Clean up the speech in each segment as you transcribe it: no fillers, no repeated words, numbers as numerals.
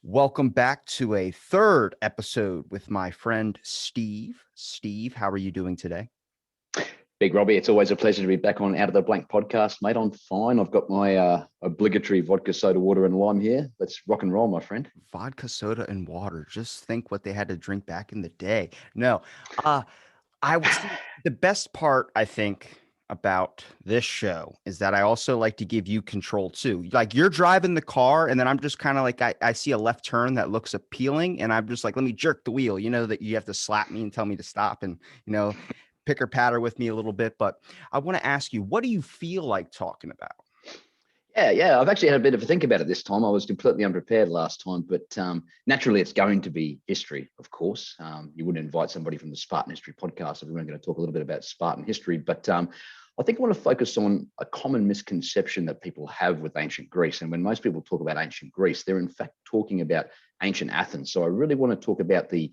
Welcome back to a third episode with my friend Steve. Steve, how are you doing today? Big Robbie, it's always a pleasure to be back on Out of the Blank podcast, mate. I'm fine. I've got my obligatory vodka, soda, water, and lime here. Let's rock and roll, my friend. Vodka, soda, and water. Just think what they had to drink back in the day. No, uh, I would see the best part, I think, about this show is that I also like to give you control too. Like you're driving the car, and then I'm just kind of like, I see a left turn that looks appealing, and I'm just like, let me jerk the wheel. You know, that you have to slap me and tell me to stop and, you know, picker patter with me a little bit. But I want to ask you, what do you feel like talking about? Yeah. I've actually had a bit of a think about it this time. I was completely unprepared last time, but naturally, it's going to be history, of course. You wouldn't invite somebody from the Spartan History podcast if we weren't going to talk a little bit about Spartan history. But I think I want to focus on a common misconception that people have with ancient Greece. And when most people talk about ancient Greece, they're in fact talking about ancient Athens. So I really want to talk about the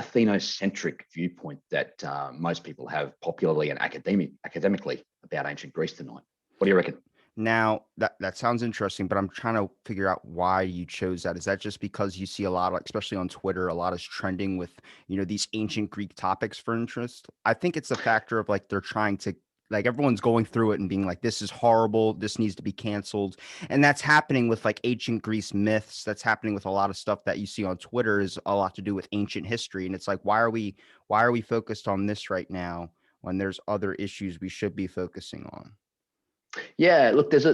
Athenocentric viewpoint that most people have popularly and academically about ancient Greece tonight. What do you reckon? Now that sounds interesting, but I'm trying to figure out why you chose that. Is that just because you see a lot of, especially on Twitter, a lot is trending with, these ancient Greek topics for interest? I think it's a factor of like they're trying to like everyone's going through it and being like, this is horrible, this needs to be canceled. And that's happening with like ancient Greece myths. That's happening with a lot of stuff that you see on Twitter is a lot to do with ancient history. And it's like, why are we focused on this right now when there's other issues we should be focusing on? Yeah, look, there's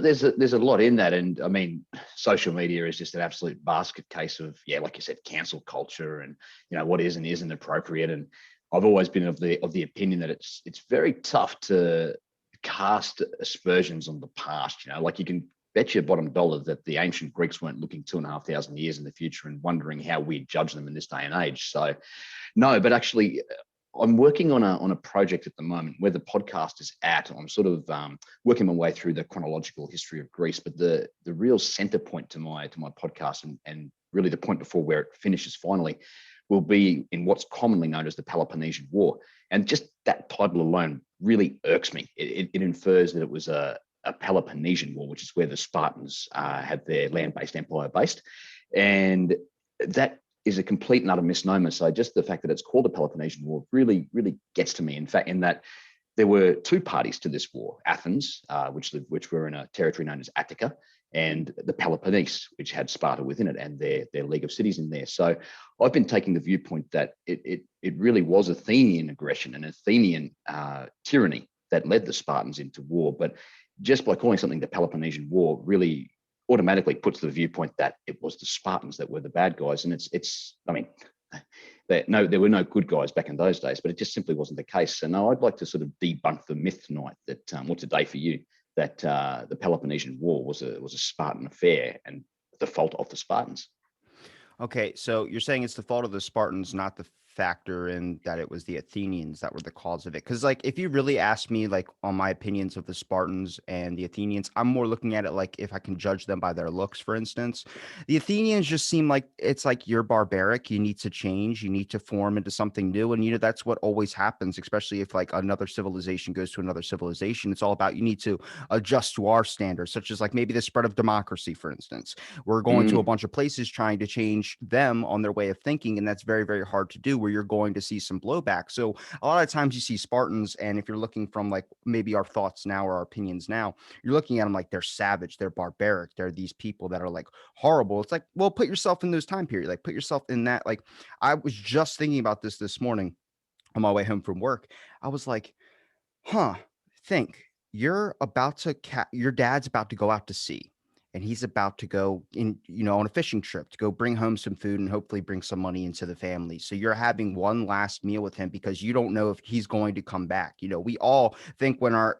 a lot in that, and I mean, social media is just an absolute basket case of like you said, cancel culture, and what is and isn't appropriate. And I've always been of the opinion that it's very tough to cast aspersions on the past. Like you can bet your bottom dollar that the ancient Greeks weren't looking 2,500 years in the future and wondering how we judge them in this day and age. So no, but actually, I'm working on a project at the moment where the podcast is at. I'm sort of working my way through the chronological history of Greece, but the real center point to my podcast and really the point before where it finishes finally will be in what's commonly known as the Peloponnesian War. And just that title alone really irks me. It infers that it was a Peloponnesian War, which is where the Spartans had their land-based empire based, and that is a complete and utter misnomer. So just the fact that it's called the Peloponnesian War really, really gets to me. In fact, in that there were two parties to this war: Athens, which were in a territory known as Attica, and the Peloponnese, which had Sparta within it and their league of cities in there. So I've been taking the viewpoint that it really was Athenian aggression and Athenian tyranny that led the Spartans into war. But just by calling something the Peloponnesian War really automatically puts the viewpoint that it was the Spartans that were the bad guys. And it's I mean, there were no good guys back in those days, but it just simply wasn't the case. So no, I'd like to sort of debunk the myth tonight that what's a day for you, that the Peloponnesian War was a Spartan affair and the fault of the Spartans. Okay, so you're saying it's the fault of the Spartans, not the factor in that it was the Athenians that were the cause of it. Because, like, if you really ask me, like, on my opinions of the Spartans and the Athenians, I'm more looking at it like if I can judge them by their looks, for instance. The Athenians just seem like it's like you're barbaric. You need to change. You need to form into something new. And, that's what always happens, especially if, like, another civilization goes to another civilization. It's all about you need to adjust to our standards, such as, like, maybe the spread of democracy, for instance. We're going to a Mm, bunch of places trying to change them on their way of thinking, and that's very, very hard to do, where you're going to see some blowback. So a lot of times you see Spartans, and if you're looking from like maybe our thoughts now or our opinions now, you're looking at them like they're savage, they're barbaric, they're these people that are like horrible. It's like, well, put yourself in those time period, like put yourself in that. Like I was just thinking about this morning on my way home from work. I was like, huh, think your dad's about to go out to sea, and he's about to go in, on a fishing trip to go bring home some food and hopefully bring some money into the family. So you're having one last meal with him because you don't know if he's going to come back. We all think when our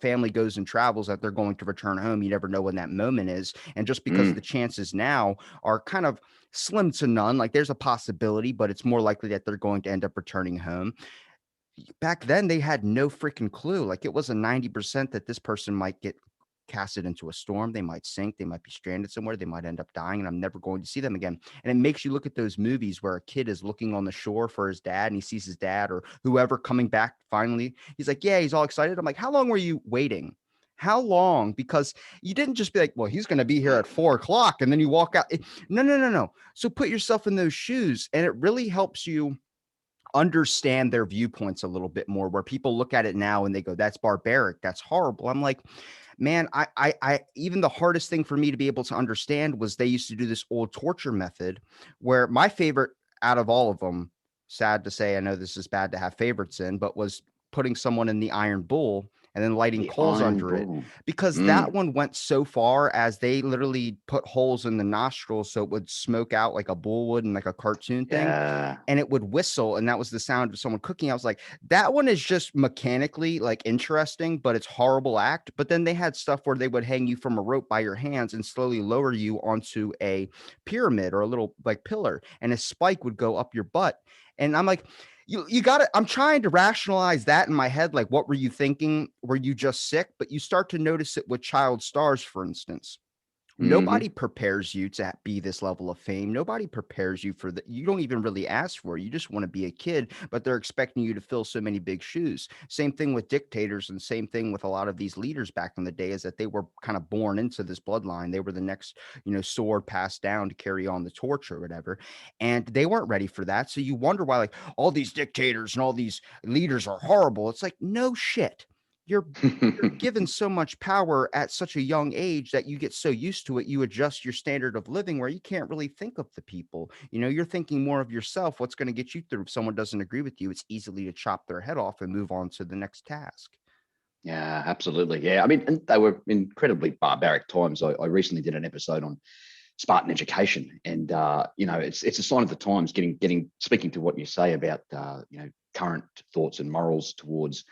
family goes and travels that they're going to return home. You never know when that moment is. And just because the mm. chances now are kind of slim to none, like there's a possibility, but it's more likely that they're going to end up returning home. Back then they had no freaking clue. Like it was a 90% that this person might get casted into a storm, they might sink, they might be stranded somewhere, they might end up dying, and I'm never going to see them again. And it makes you look at those movies where a kid is looking on the shore for his dad and he sees his dad or whoever coming back finally. He's like, yeah, he's all excited. I'm like, how long were you waiting? How long? Because you didn't just be like, well, he's going to be here at 4 o'clock, and then you walk out. No, no, no, no. So put yourself in those shoes, and it really helps you understand their viewpoints a little bit more, where people look at it now and they go, that's barbaric, that's horrible. I'm like, man, even the hardest thing for me to be able to understand was they used to do this old torture method, where my favorite out of all of them, sad to say, I know this is bad to have favorites in, but was putting someone in the iron bull and then lighting The coals Iron under it, Bull. because that Mm, one went so far as they literally put holes in the nostrils so it would smoke out like a bull would in like a cartoon thing, yeah. and it would whistle, and that was the sound of someone cooking. I was like, that one is just mechanically like interesting, but it's horrible act. But then they had stuff where they would hang you from a rope by your hands and slowly lower you onto a pyramid or a little like pillar, and a spike would go up your butt. And I'm like, you got to, I'm trying to rationalize that in my head. Like, what were you thinking? Were you just sick? But you start to notice it with child stars, for instance. Nobody Hmm. prepares you to be this level of fame. Nobody prepares you for that. You don't even really ask for it. You just want to be a kid, but they're expecting you to fill so many big shoes. Same thing with dictators, and same thing with a lot of these leaders back in the day, is that they were kind of born into this bloodline. They were the next, sword passed down to carry on the torch or whatever. And they weren't ready for that. So you wonder why, like, all these dictators and all these leaders are horrible. It's like, no shit. You're given so much power at such a young age that you get so used to it, you adjust your standard of living where you can't really think of the people. You're thinking more of yourself, what's going to get you through. If someone doesn't agree with you, it's easily to chop their head off and move on to the next task. Yeah, absolutely. Yeah, I mean, and they were incredibly barbaric times. I recently did an episode on Spartan education, and it's a sign of the times. Getting speaking to what you say about current thoughts and morals towards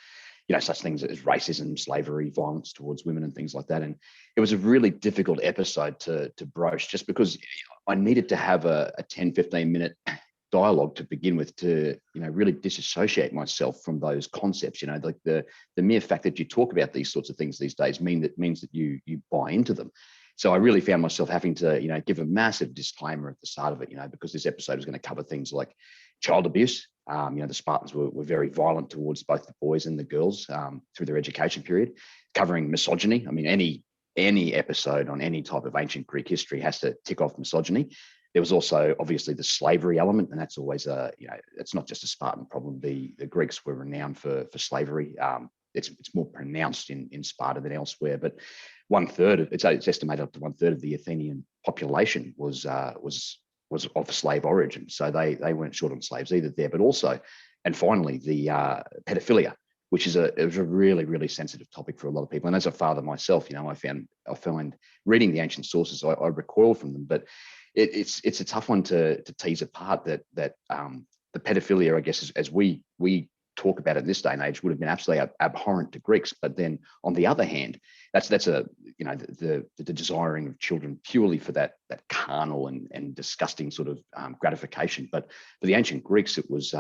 such things as racism, slavery, violence towards women, and things like that. And it was a really difficult episode to broach, just because I needed to have a 10-15 minute dialogue to begin with, to really disassociate myself from those concepts. Like the mere fact that you talk about these sorts of things these days means that you buy into them. So I really found myself having to give a massive disclaimer at the start of it, because this episode was going to cover things like child abuse. The Spartans were very violent towards both the boys and the girls through their education period, covering misogyny. I mean, any episode on any type of ancient Greek history has to tick off misogyny. There was also obviously the slavery element, and that's always it's not just a Spartan problem. The Greeks were renowned for slavery. It's more pronounced in Sparta than elsewhere, but it's estimated up to one third of the Athenian population was of slave origin. So they weren't short on slaves either there, but also, and finally, the pedophilia, which is a really really sensitive topic for a lot of people. And as a father myself, I find reading the ancient sources, I recoil from them, but it's a tough one to tease apart. That the pedophilia, I guess, as we talk about it in this day and age, would have been absolutely abhorrent to Greeks. But then on the other hand, that's a the desiring of children purely for that carnal and disgusting sort of gratification. But for the ancient Greeks, it was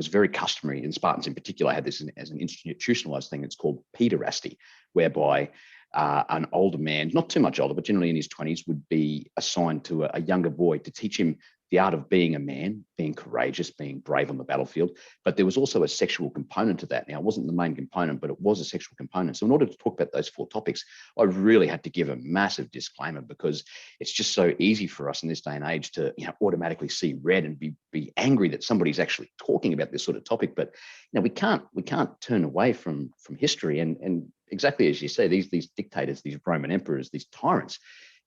very customary, and Spartans in particular had this as an institutionalized thing. It's called pederasty, whereby an older man, not too much older, but generally in his 20s, would be assigned to a younger boy to teach him the art of being a man, being courageous, being brave on the battlefield. But there was also a sexual component to that. Now, it wasn't the main component, but it was a sexual component. So in order to talk about those four topics, I really had to give a massive disclaimer, because it's just so easy for us in this day and age to automatically see red and be angry that somebody's actually talking about this sort of topic. But we can't turn away from history. And exactly as you say, these dictators, these Roman emperors, these tyrants,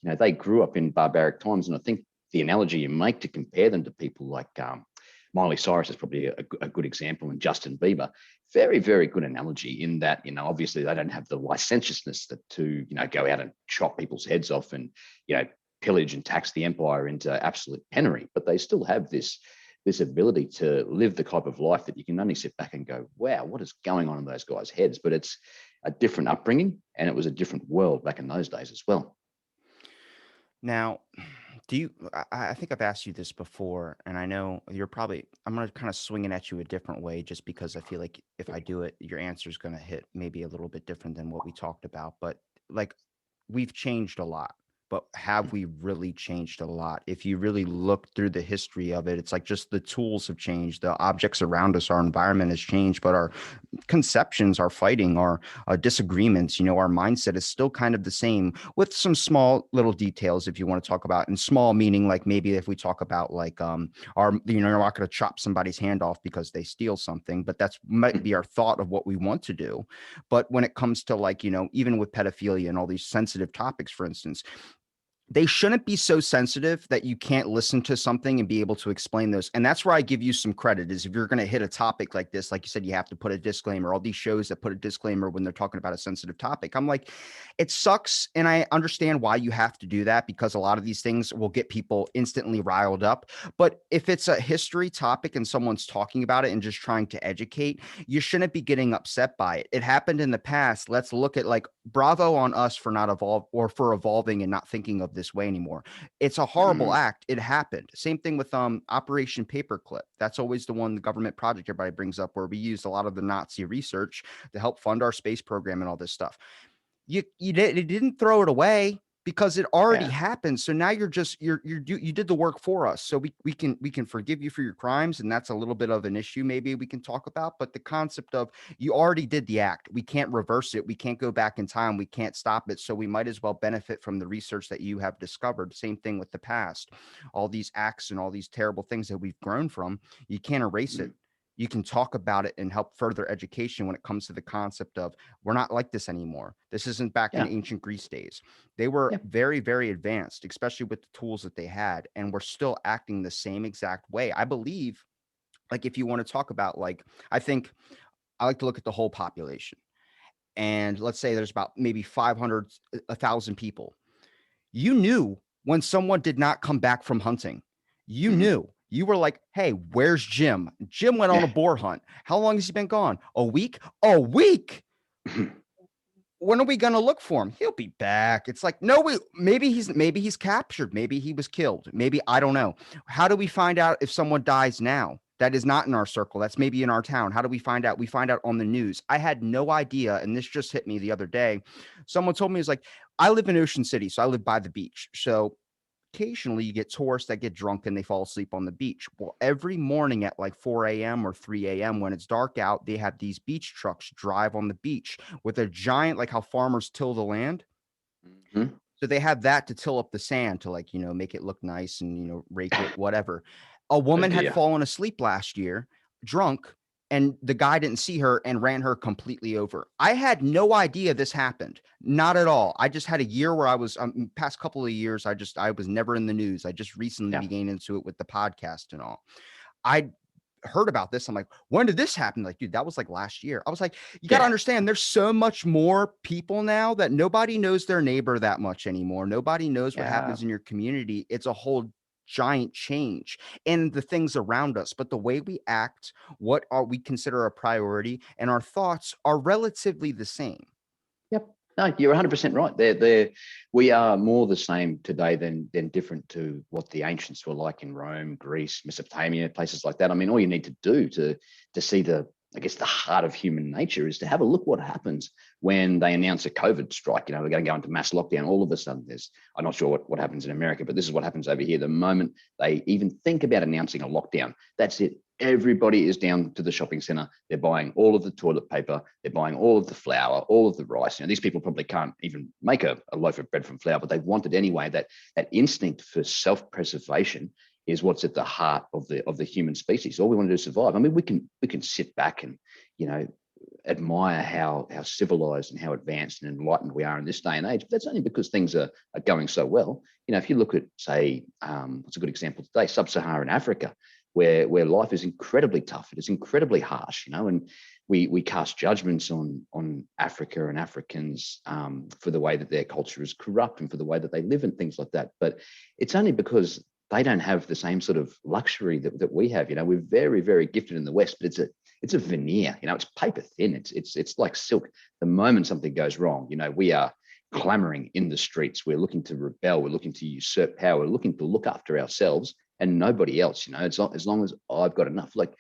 they grew up in barbaric times. And I think the analogy you make to compare them to people like Miley Cyrus is probably a good example, and Justin Bieber, very, very good analogy, in that, obviously they don't have the licentiousness to go out and chop people's heads off and, pillage and tax the empire into absolute penury, but they still have this ability to live the type of life that you can only sit back and go, wow, what is going on in those guys' heads? But it's a different upbringing, and it was a different world back in those days as well. Now, do you, I think I've asked you this before, and I know you're probably, I'm going to kind of swing it at you a different way, just because I feel like if I do it, your answer is going to hit maybe a little bit different than what we talked about. But like, we've changed a lot. but have we really changed a lot? If you really look through the history of it, it's like just the tools have changed, the objects around us, our environment has changed, but our conceptions, our fighting, our disagreements, our mindset is still kind of the same with some small little details if you want to talk about, and small meaning like maybe if we talk about like our, you're not going to chop somebody's hand off because they steal something, but that's might be our thought of what we want to do. But when it comes to like, even with pedophilia and all these sensitive topics, for instance, they shouldn't be so sensitive that you can't listen to something and be able to explain those. And that's where I give you some credit is if you're going to hit a topic like this, like you said, you have to put a disclaimer, all these shows that put a disclaimer when they're talking about a sensitive topic. I'm like, it sucks. And I understand why you have to do that because a lot of these things will get people instantly riled up. But if it's a history topic and someone's talking about it and just trying to educate, you shouldn't be getting upset by it. It happened in the past. Let's look at like bravo on us for not evolve or for evolving and not thinking of this way anymore. It's a horrible Mm, act. It happened. Same thing with Operation Paperclip. That's always the one, the government project everybody brings up, where we used a lot of the Nazi research to help fund our space program and all this stuff. You didn't throw it away because it already yeah. happened. So now you did the work for us. So we can forgive you for your crimes, and that's a little bit of an issue maybe we can talk about. But the concept of you already did the act, we can't reverse it, we can't go back in time, we can't stop it. So we might as well benefit from the research that you have discovered. Same thing with the past, all these acts and all these terrible things that we've grown from. You can't erase it. Mm, You can talk about it and help further education when it comes to the concept of we're not like this anymore. This isn't back in yeah. ancient Greece days. They were Yeah. very, very advanced, especially with the tools that they had, and we're still acting the same exact way. I believe, like, if you want to talk about, like, I think I like to look at the whole population. And let's say there's about maybe 500, 1,000 people. You knew when someone did not come back from hunting. You Hmm. knew. You were like, hey, where's Jim? Jim went on a Yeah. boar hunt. How long has he been gone? A week? A week? When are we going to look for him? He'll be back. It's like, no, maybe he's captured. Maybe he was killed. Maybe I don't know. How do we find out if someone dies now? That is not in our circle. That's maybe in our town. How do we find out? We find out on the news. I had no idea, and this just hit me the other day. Someone told me, it's like, I live in Ocean City, so I live by the beach. So occasionally you get tourists that get drunk and they fall asleep on the beach. Well, every morning at like 4 a.m. or 3 a.m. when it's dark out, they have these beach trucks drive on the beach with a giant, like how farmers till the land. Hmm. So they have that to till up the sand to like, make it look nice and, rake it, whatever. A Oh woman had dear. fallen asleep last year, drunk, and the guy didn't see her and ran her completely over. I had no idea this happened. Not at all. I just had a year where I was past couple of years. I was never in the news. I just recently Yeah. began into it with the podcast and all. I heard about this. I'm like, when did this happen? Like, dude, that was like last year. I was like, you got to Yeah. understand, there's so much more people now that nobody knows their neighbor that much anymore. Nobody knows what Yeah. happens in your community. It's a whole giant change in the things around us. But the way we act, what are we consider a priority, and our thoughts are relatively the same. Yep. No, you're 100% right. We are more the same today than different to what the ancients were like in Rome, Greece, Mesopotamia, places like that. I mean, all you need to do to see I guess the heart of human nature is to have a look what happens when they announce a COVID strike. We're going to go into mass lockdown. All of a sudden, I'm not sure what happens in America, but this is what happens over here. The moment they even think about announcing a lockdown, that's it. Everybody is down to the shopping center. They're buying all of the toilet paper. They're buying all of the flour, all of the rice. These people probably can't even make a loaf of bread from flour, but they want it anyway. That instinct for self-preservation is what's at the heart of the human species. All we want to do is survive. I mean, we can sit back and admire how civilized and how advanced and enlightened we are in this day and age. But that's only because things are going so well. If you look at, say, what's a good example today, sub-Saharan Africa, where life is incredibly tough. It is incredibly harsh, and we cast judgments on Africa and Africans for the way that their culture is corrupt and for the way that they live and things like that. But it's only because they don't have the same sort of luxury that we have. We're very, very gifted in the West, but it's a veneer. It's paper thin. It's like silk. The moment something goes wrong, we are clamoring in the streets. We're looking to rebel. We're looking to usurp power. We're looking to look after ourselves and nobody else. It's not, as long as I've got enough. Like,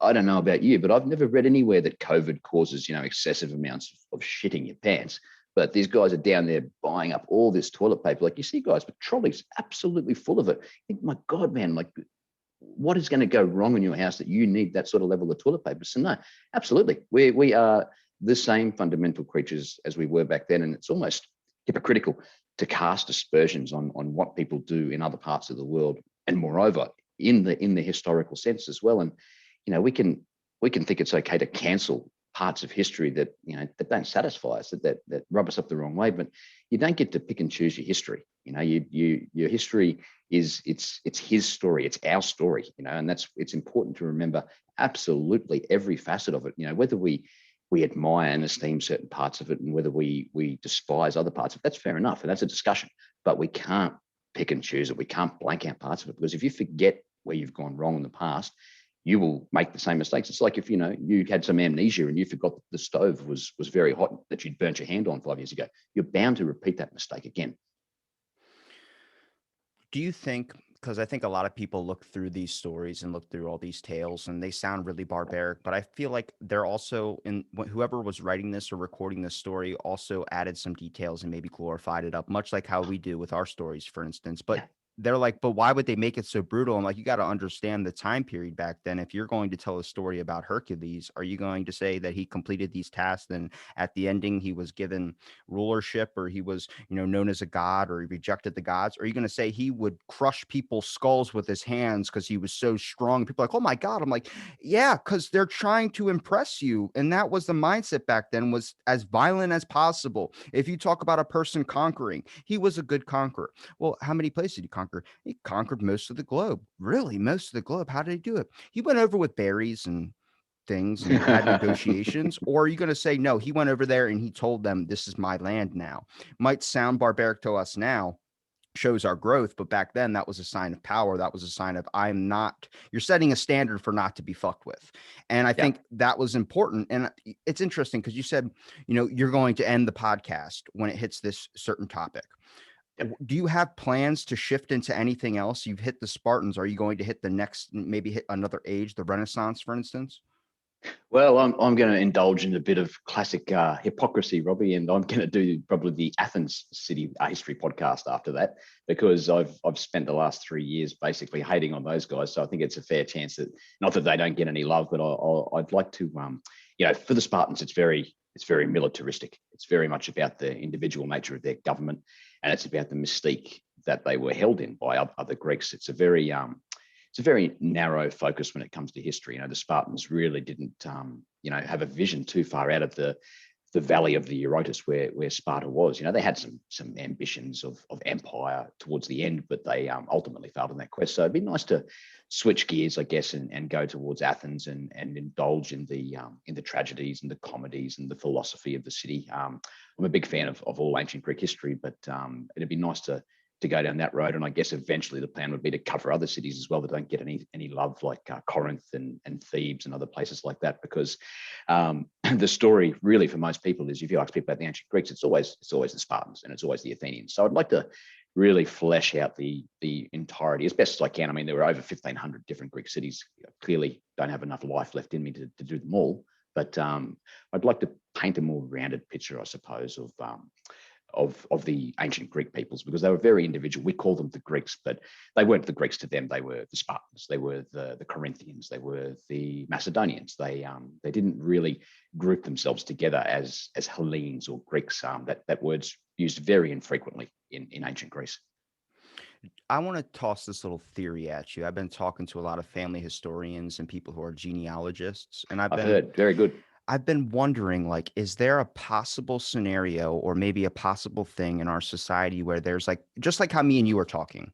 I don't know about you, but I've never read anywhere that COVID causes, excessive amounts of shitting your pants. But these guys are down there buying up all this toilet paper. Like you see guys with trolleys absolutely full of it. You think, my God, man, like what is going to go wrong in your house that you need that sort of level of toilet paper? So no, absolutely. We are the same fundamental creatures as we were back then. And it's almost hypocritical to cast aspersions on what people do in other parts of the world. And moreover, in the historical sense as well. And, we can think it's okay to cancel parts of history that, that don't satisfy us, that rub us up the wrong way. But you don't get to pick and choose your history. Your history it's his story, it's our story, and it's important to remember absolutely every facet of it. Whether we admire and esteem certain parts of it, and whether we despise other parts of it, that's fair enough, and that's a discussion. But we can't pick and choose it. We can't blank out parts of it, because if you forget where you've gone wrong in the past, you will make the same mistakes. It's like if you had some amnesia and you forgot that the stove was very hot that you'd burnt your hand on 5 years ago. You're bound to repeat that mistake again. Do you think, because I think a lot of people look through these stories and look through all these tales and they sound really barbaric, but I feel like they're also whoever was writing this or recording this story also added some details and maybe glorified it up, much like how we do with our stories, for instance. But Yeah. they're like, but why would they make it so brutal? I'm like, you got to understand the time period back then. If you're going to tell a story about Hercules, are you going to say that he completed these tasks and at the ending he was given rulership, or he was, known as a god, or he rejected the gods? Or are you going to say he would crush people's skulls with his hands because he was so strong? People are like, oh my God. I'm like, yeah, because they're trying to impress you. And that was the mindset back then, was as violent as possible. If you talk about a person conquering, he was a good conqueror. Well, how many places did he conquer? He conquered most of the globe. Really, most of the globe. How did he do it? He went over with berries and things and had negotiations? Or are you going to say, no, he went over there and he told them, this is my land now? Might sound barbaric to us now, shows our growth, but back then that was a sign of power. That was a sign of, I'm not, you're setting a standard for not to be fucked with. And I Yeah. think that was important. And it's interesting because you said, you're going to end the podcast when it hits this certain topic. Yep. Do you have plans to shift into anything else? You've hit the Spartans. Are you going to hit the next, maybe hit another age, the Renaissance, for instance? Well, I'm going to indulge in a bit of classic hypocrisy, Robbie, and I'm going to do probably the Athens City History podcast after that, because I've spent the last 3 years basically hating on those guys. So I think it's a fair chance that, not that they don't get any love, but I'd like to, for the Spartans, it's very militaristic. It's very much about the individual nature of their government, and it's about the mystique that they were held in by other Greeks. It's a very narrow focus when it comes to history. The Spartans really didn't, have a vision too far out of the valley of the Eurotas where Sparta was. They had some ambitions of empire towards the end, but they ultimately failed in that quest. So it'd be nice to switch gears, I guess, and go towards Athens and indulge in the tragedies and the comedies and the philosophy of the city. I'm a big fan of all ancient Greek history, but it'd be nice to go down that road. And I guess eventually the plan would be to cover other cities as well that don't get any love, like Corinth and Thebes and other places like that. Because the story really for most people is, if you ask people about the ancient Greeks, it's always the Spartans and it's always the Athenians. So I'd like to really flesh out the entirety as best as I can. I mean, there were over 1,500 different Greek cities. Clearly don't have enough life left in me to do them all. But I'd like to paint a more rounded picture, I suppose, of the ancient Greek peoples, because they were very individual. We call them the Greeks, but they weren't the Greeks to them. They were the Spartans. They were the Corinthians. They were the Macedonians. They didn't really group themselves together as Hellenes or Greeks. That word's used very infrequently in ancient Greece. I want to toss this little theory at you. I've been talking to a lot of family historians and people who are genealogists, and I've I've been heard very good. I've been wondering, like, is there a possible scenario or maybe a possible thing in our society where there's like, just like how me and you are talking,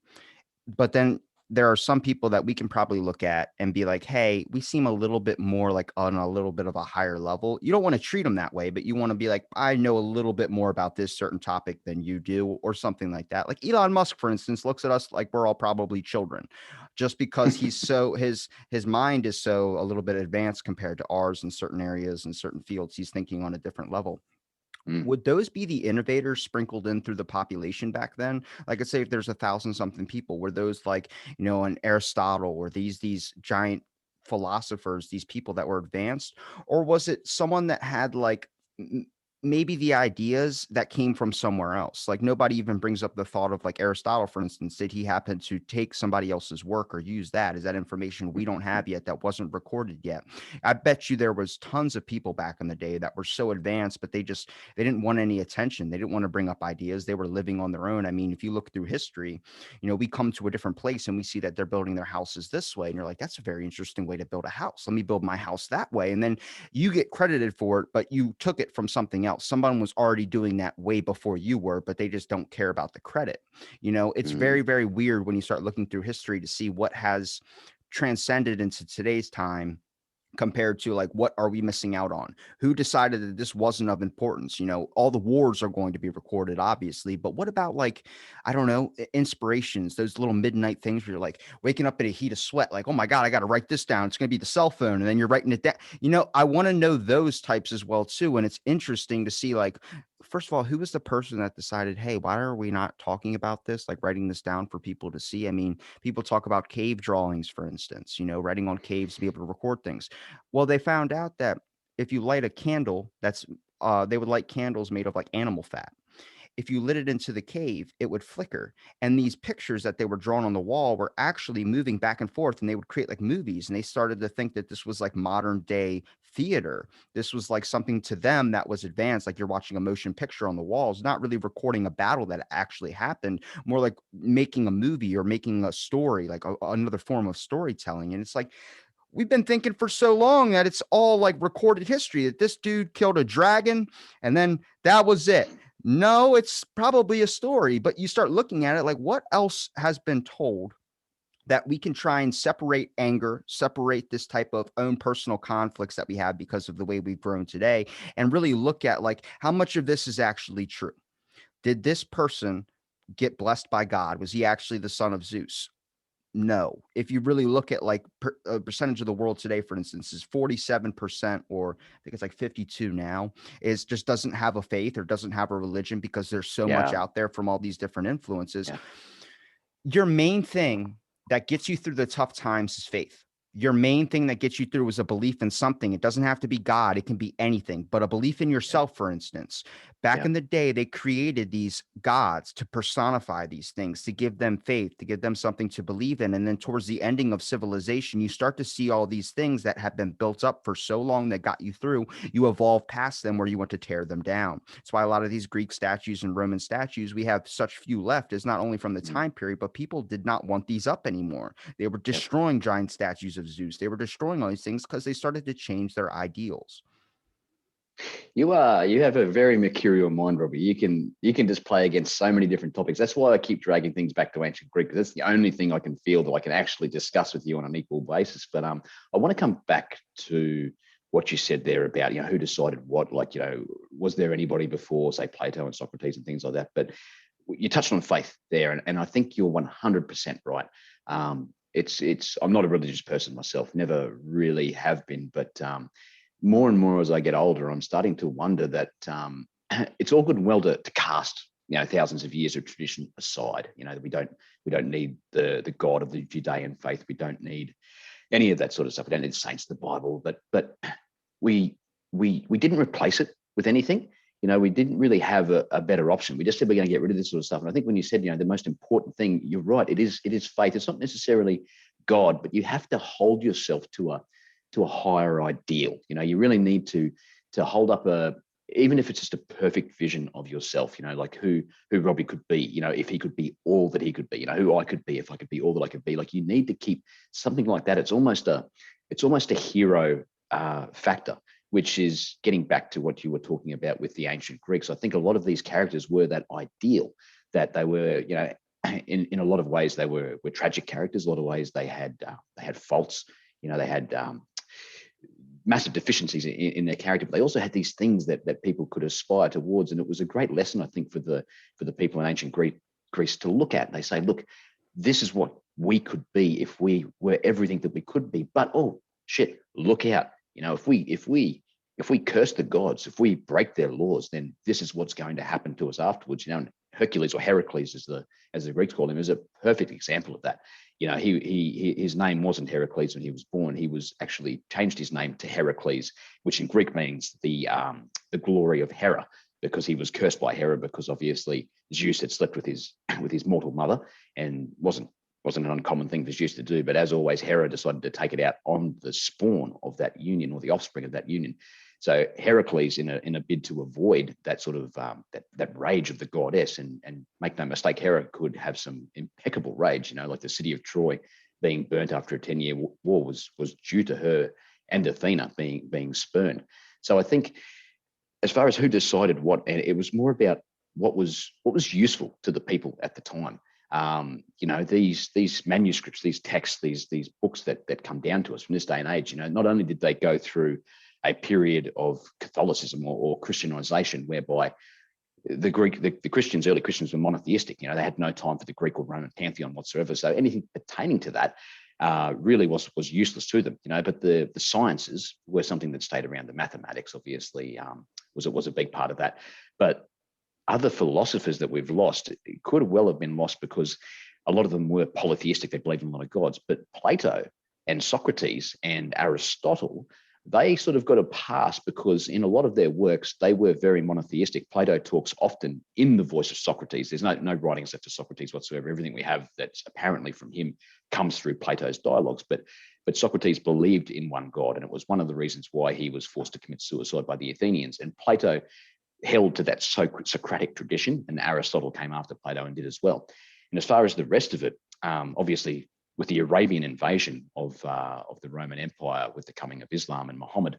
but then there are some people that we can probably look at and be like, hey, we seem a little bit more like on a little bit of a higher level. You don't want to treat them that way, but you want to be like, I know a little bit more about this certain topic than you do, or something like that. Like Elon Musk, for instance, looks at us like we're all probably children, just because he's so his mind is so a little bit advanced compared to ours in certain areas and certain fields. He's thinking on a different level. Mm. Would those be the innovators sprinkled in through the population back then? Like, let's say if there's 1,000 something people, were those like, an Aristotle or these giant philosophers, these people that were advanced? Or was it someone that had like maybe the ideas that came from somewhere else. Like nobody even brings up the thought of like Aristotle, for instance. Did he happen to take somebody else's work or use that? Is that information we don't have yet that wasn't recorded yet? I bet you there was tons of people back in the day that were so advanced, but they didn't want any attention. They didn't want to bring up ideas. They were living on their own. I mean, if you look through history, we come to a different place and we see that they're building their houses this way. And you're like, that's a very interesting way to build a house. Let me build my house that way. And then you get credited for it, but you took it from something else. Someone was already doing that way before you were, but they just don't care about the credit. It's Mm, very, very weird when you start looking through history to see what has transcended into today's time compared to like what are we missing out on, who decided that this wasn't of importance. All the wars are going to be recorded obviously, but what about like, I don't know, inspirations, those little midnight things where you're like waking up in a heat of sweat, like, oh my god, I got to write this down, it's going to be the cell phone, and then you're writing it down. I want to know those types as well too, and it's interesting to see like, first of all, who was the person that decided, hey, why are we not talking about this, like writing this down for people to see? I mean, people talk about cave drawings, for instance, writing on caves to be able to record things. Well, they found out that if you light a candle, they would light candles made of like animal fat. If you lit it into the cave, it would flicker. And these pictures that they were drawn on the wall were actually moving back and forth, and they would create like movies. And they started to think that this was like modern day theater. This was like something to them that was advanced, like you're watching a motion picture on the walls, not really recording a battle that actually happened, more like making a movie or making a story, like another form of storytelling. And it's like, we've been thinking for so long that it's all like recorded history, that this dude killed a dragon and then that was it. No, it's probably a story, but you start looking at it like, what else has been told that we can try and separate anger, separate this type of own personal conflicts that we have because of the way we've grown today, and really look at like how much of this is actually true. Did this person get blessed by God? Was he actually the son of Zeus? No. If you really look at like a percentage of the world today, for instance, is 47%, or I think it's like 52 now, is just doesn't have a faith or doesn't have a religion because there's so much yeah, out there from all these different influences. yeah, Your main thing that gets you through the tough times is faith. Your main thing that gets you through is a belief in something. It doesn't have to be God, it can be anything, but a belief in yeah, yourself, for instance. Back yeah. in the day, they created these gods to personify these things, to give them faith, to give them something to believe in. And then towards the ending of civilization, you start to see all these things that have been built up for so long that got you through. You evolve past them where you want to tear them down. That's why a lot of these Greek statues and Roman statues, we have such few left, is not only from the Mm, time period, but people did not want these up anymore. They were yep. destroying giant statues of Zeus. They were destroying all these things because they started to change their ideals. You have a very mercurial mind, Robbie. You can just play against so many different topics. That's why I keep dragging things back to ancient Greek, because that's the only thing I can feel that I can actually discuss with you on an equal basis. But I want to come back to what you said there about who decided what. Like was there anybody before, say, Plato and Socrates and things like that? But you touched on faith there, and I think you're 100% right. It's I'm not a religious person myself, never really have been, but more and more as I get older, I'm starting to wonder that it's all good and well to cast thousands of years of tradition aside. We don't need the God of the Judean faith. We don't need any of that sort of stuff. We don't need the saints of the Bible, but we didn't replace it with anything. We didn't really have a better option. We just said we're going to get rid of this sort of stuff. And I think when you said, the most important thing, you're right. It is faith. It's not necessarily God, but you have to hold yourself to a higher ideal. You really need to hold up even if it's just a perfect vision of yourself. Like who Robbie could be. If he could be all that he could be. Who I could be if I could be all that I could be. Like you need to keep something like that. It's almost a hero factor, which is getting back to what you were talking about with the ancient Greeks. I think a lot of these characters were that ideal, that they were, in a lot of ways they were tragic characters. A lot of ways they had faults. They had massive deficiencies in their character, but they also had these things that people could aspire towards. And it was a great lesson, I think, for the people in ancient Greece to look at. They say, look, this is what we could be if we were everything that we could be. But oh shit, look out! If we curse the gods, if we break their laws, then this is what's going to happen to us afterwards. Hercules, or Heracles as the Greeks call him, is a perfect example of that. You know, his name wasn't Heracles when he was born. He was actually changed his name to Heracles, which in Greek means the glory of Hera, because he was cursed by Hera, because obviously Zeus had slept with his with his mortal mother, and wasn't an uncommon thing for Zeus to do. But as always, Hera decided to take it out on the spawn of that union, or the offspring of that union. So Heracles, in a bid to avoid that sort of that rage of the goddess, and make no mistake, Hera could have some impeccable rage. You know, like the city of Troy being burnt after a 10-year war was due to her and Athena being spurned. So I think, as far as who decided what, and it was more about what was useful to the people at the time. You know, these manuscripts, these texts, these books that come down to us from this day and age. You know, not only did they go through a period of Catholicism or Christianization, whereby the Christians, early Christians, were monotheistic. You know, they had no time for the Greek or Roman pantheon whatsoever. So anything pertaining to that really was useless to them. You know, but the sciences were something that stayed around. The mathematics, obviously, was a big part of that. But other philosophers that we've lost, it could well have been lost because a lot of them were polytheistic. They believed in a lot of gods. But Plato and Socrates and Aristotle, they sort of got a pass because in a lot of their works, they were very monotheistic. Plato talks often in the voice of Socrates. There's no writings left of Socrates whatsoever. Everything we have that's apparently from him comes through Plato's dialogues. But Socrates believed in one God, and it was one of the reasons why he was forced to commit suicide by the Athenians. And Plato held to that Socratic tradition, and Aristotle came after Plato and did as well. And as far as the rest of it, obviously, with the Arabian invasion of the Roman Empire, with the coming of Islam and Muhammad,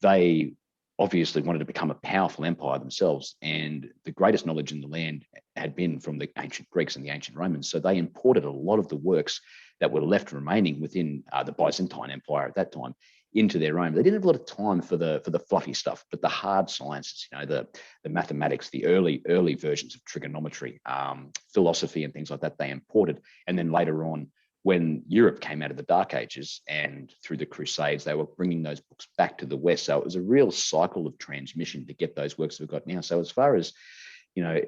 they obviously wanted to become a powerful empire themselves. And the greatest knowledge in the land had been from the ancient Greeks and the ancient Romans. So they imported a lot of the works that were left remaining within the Byzantine Empire at that time into their own. They didn't have a lot of time for the fluffy stuff, but the hard sciences, you know, the mathematics, the early versions of trigonometry, philosophy, and things like that, they imported. And then later on, when Europe came out of the Dark Ages and through the Crusades, they were bringing those books back to the West. So it was a real cycle of transmission to get those works we've got now. So as far as, you know,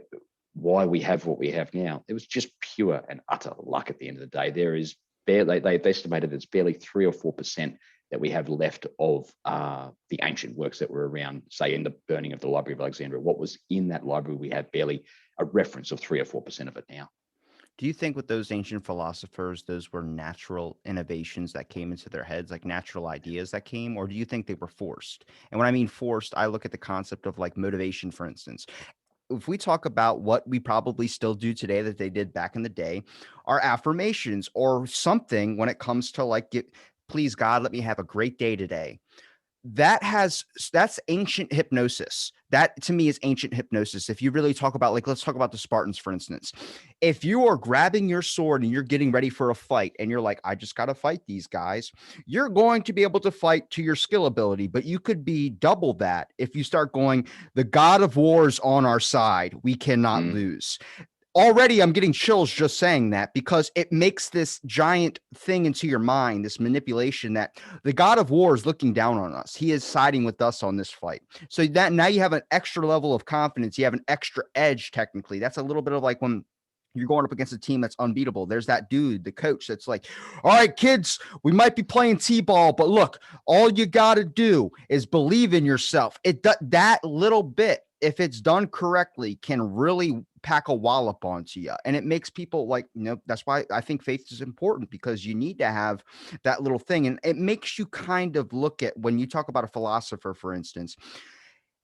why we have what we have now, it was just pure and utter luck at the end of the day. There is barely, they've estimated it's barely 3 or 4% that we have left of the ancient works that were around, say, in the burning of the Library of Alexandria. What was in that library, we have barely a reference of 3 or 4% of it now. Do you think with those ancient philosophers, those were natural innovations that came into their heads, like natural ideas that came, or do you think they were forced? And when I mean forced, I look at the concept of like motivation, for instance. If we talk about what we probably still do today that they did back in the day, are affirmations or something when it comes to like, please God, let me have a great day today. That's ancient hypnosis. That to me is ancient hypnosis. If you really talk about, like, let's talk about the Spartans, for instance. If you are grabbing your sword and you're getting ready for a fight and you're like, I just got to fight these guys, you're going to be able to fight to your skill ability, but you could be double that if you start going, the God of war is on our side. We cannot lose. Already I'm getting chills just saying that, because it makes this giant thing into your mind, this manipulation that the God of war is looking down on us. He is siding with us on this fight. So that now you have an extra level of confidence. You have an extra edge. Technically, that's a little bit of like when you're going up against a team that's unbeatable. There's that dude, the coach, that's like, all right, kids, we might be playing T-ball, but look, all you got to do is believe in yourself. That little bit, if it's done correctly, can really pack a wallop onto you. And it makes people like, that's why I think faith is important, because you need to have that little thing. And it makes you kind of look at, when you talk about a philosopher, for instance,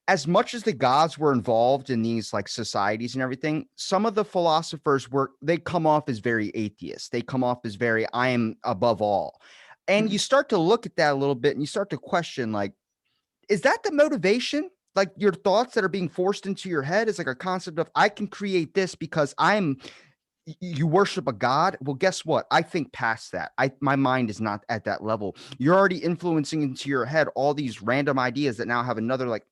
as much as the gods were involved in these like societies and everything, some of the philosophers they come off as very atheist. They come off as very, I am above all. And you start to look at that a little bit and you start to question, like, is that the motivation? Like your thoughts that are being forced into your head is like a concept of, I can create this because you worship a god. Well, guess what? I think past that. My mind is not at that level. You're already influencing into your head all these random ideas that now have another, like,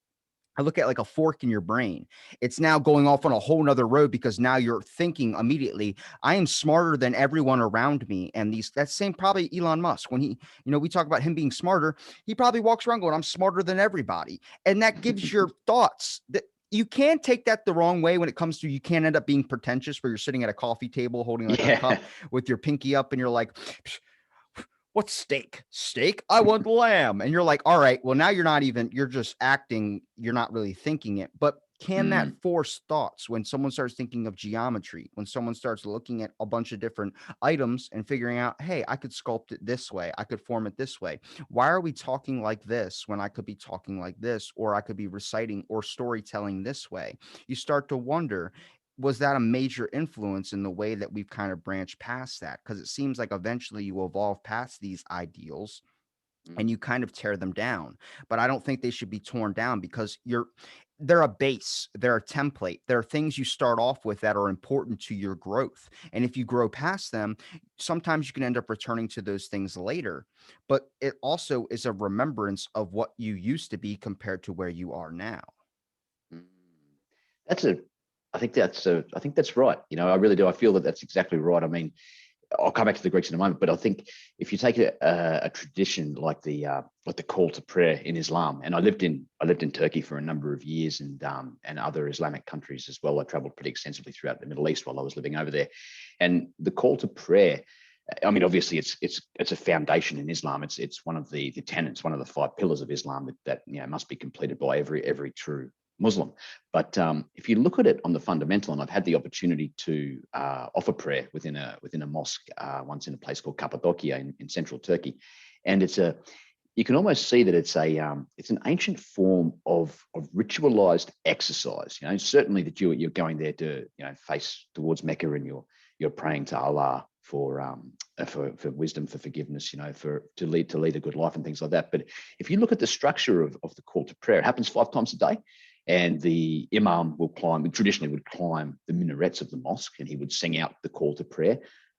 I look at like a fork in your brain. It's now going off on a whole nother road, because now you're thinking immediately, I am smarter than everyone around me. And that's same probably Elon Musk. When we talk about him being smarter, he probably walks around going, I'm smarter than everybody. And that gives your thoughts that you can take that the wrong way when it comes to you can end up being pretentious where you're sitting at a coffee table holding like a Yeah. cup with your pinky up and you're like, what's steak? Steak? I want lamb. And you're like, all right, well, now you're not even, you're just acting, you're not really thinking it. But can that Mm, force thoughts when someone starts thinking of geometry, when someone starts looking at a bunch of different items and figuring out, hey, I could sculpt it this way, I could form it this way. Why are we talking like this when I could be talking like this, or I could be reciting or storytelling this way? You start to wonder, was that a major influence in the way that we've kind of branched past that? Because it seems like eventually you evolve past these ideals and mm, you kind of tear them down. But I don't think they should be torn down because they're a base, they're a template. There are things you start off with that are important to your growth. And if you grow past them, sometimes you can end up returning to those things later. But it also is a remembrance of what you used to be compared to where you are now. mm. That's a, I think that's right. You know, I really do. I feel that that's exactly right. I mean, I'll come back to the Greeks in a moment, but I think if you take a tradition like the call to prayer in Islam, and I lived in Turkey for a number of years, and other Islamic countries as well. I travelled pretty extensively throughout the Middle East while I was living over there, and the call to prayer. I mean, obviously, it's a foundation in Islam. It's one of the tenets, one of the five pillars of Islam that must be completed by every true Muslim. But if you look at it on the fundamental, and I've had the opportunity to offer prayer within a mosque once in a place called Cappadocia in central Turkey, and you can almost see that it's an ancient form of ritualized exercise. You know, certainly that you're going there to face towards Mecca, and you're praying to Allah for wisdom, for forgiveness, for to lead a good life and things like that. But if you look at the structure of the call to prayer, it happens 5 times a day, and the imam traditionally would climb the minarets of the mosque, and he would sing out the call to prayer,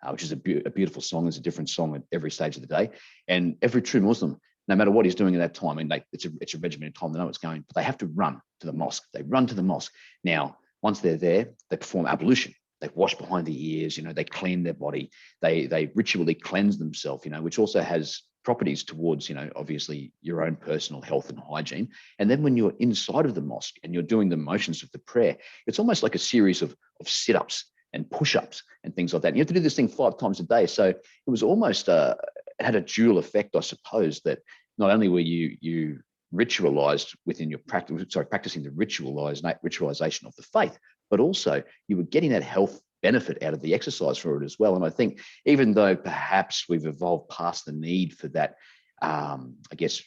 which is a beautiful song. There's a different song at every stage of the day, and every true Muslim, no matter what he's doing at that time, and it's a regimented time, they know it's going, but they have to run to the mosque. They run to the mosque. Now, once they're there, they perform ablution. They wash behind the ears, they clean their body, they ritually cleanse themselves, which also has properties towards, obviously your own personal health and hygiene. And then when you're inside of the mosque and you're doing the motions of the prayer, it's almost like a series of sit-ups and push-ups and things like that. And you have to do this thing 5 times a day. So it was almost it had a dual effect, I suppose, that not only were you ritualized within your practice, practicing the ritualization of the faith, but also you were getting that health benefit out of the exercise for it as well. And I think even though perhaps we've evolved past the need for that, I guess,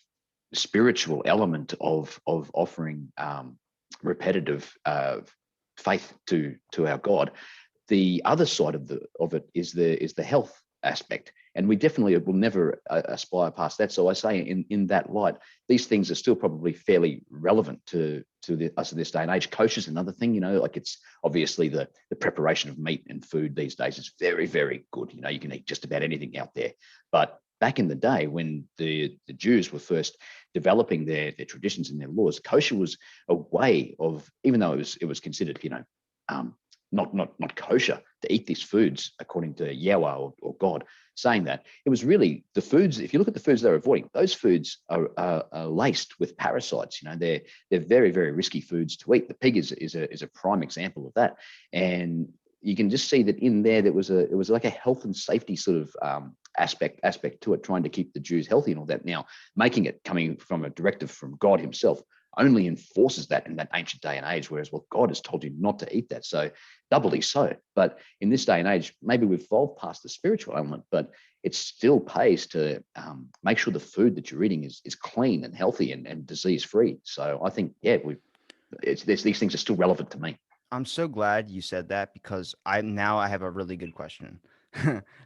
spiritual element of offering repetitive faith to our God, the other side of it is the health aspect, and we definitely will never aspire past that. So I say, in that light, these things are still probably fairly relevant to us in this day and age. Kosher is another thing, like it's obviously the preparation of meat and food these days is very, very good. You can eat just about anything out there, but back in the day when the Jews were first developing their traditions and their laws, kosher was a way of, even though it was considered, um, not kosher to eat these foods according to Yahweh or God, saying that it was really the foods. If you look at the foods they're avoiding, those foods are laced with parasites. They're very, very risky foods to eat. The pig is a prime example of that, and you can just see that in there it was like a health and safety sort of aspect to it, trying to keep the Jews healthy and all that. Now, making it coming from a directive from God Himself only enforces that in that ancient day and age, whereas, well, God has told you not to eat that. So doubly so. But in this day and age, maybe we've evolved past the spiritual element, but it still pays to make sure the food that you're eating is clean and healthy and disease free. So I think, yeah, these things are still relevant to me. I'm so glad you said that because I have a really good question.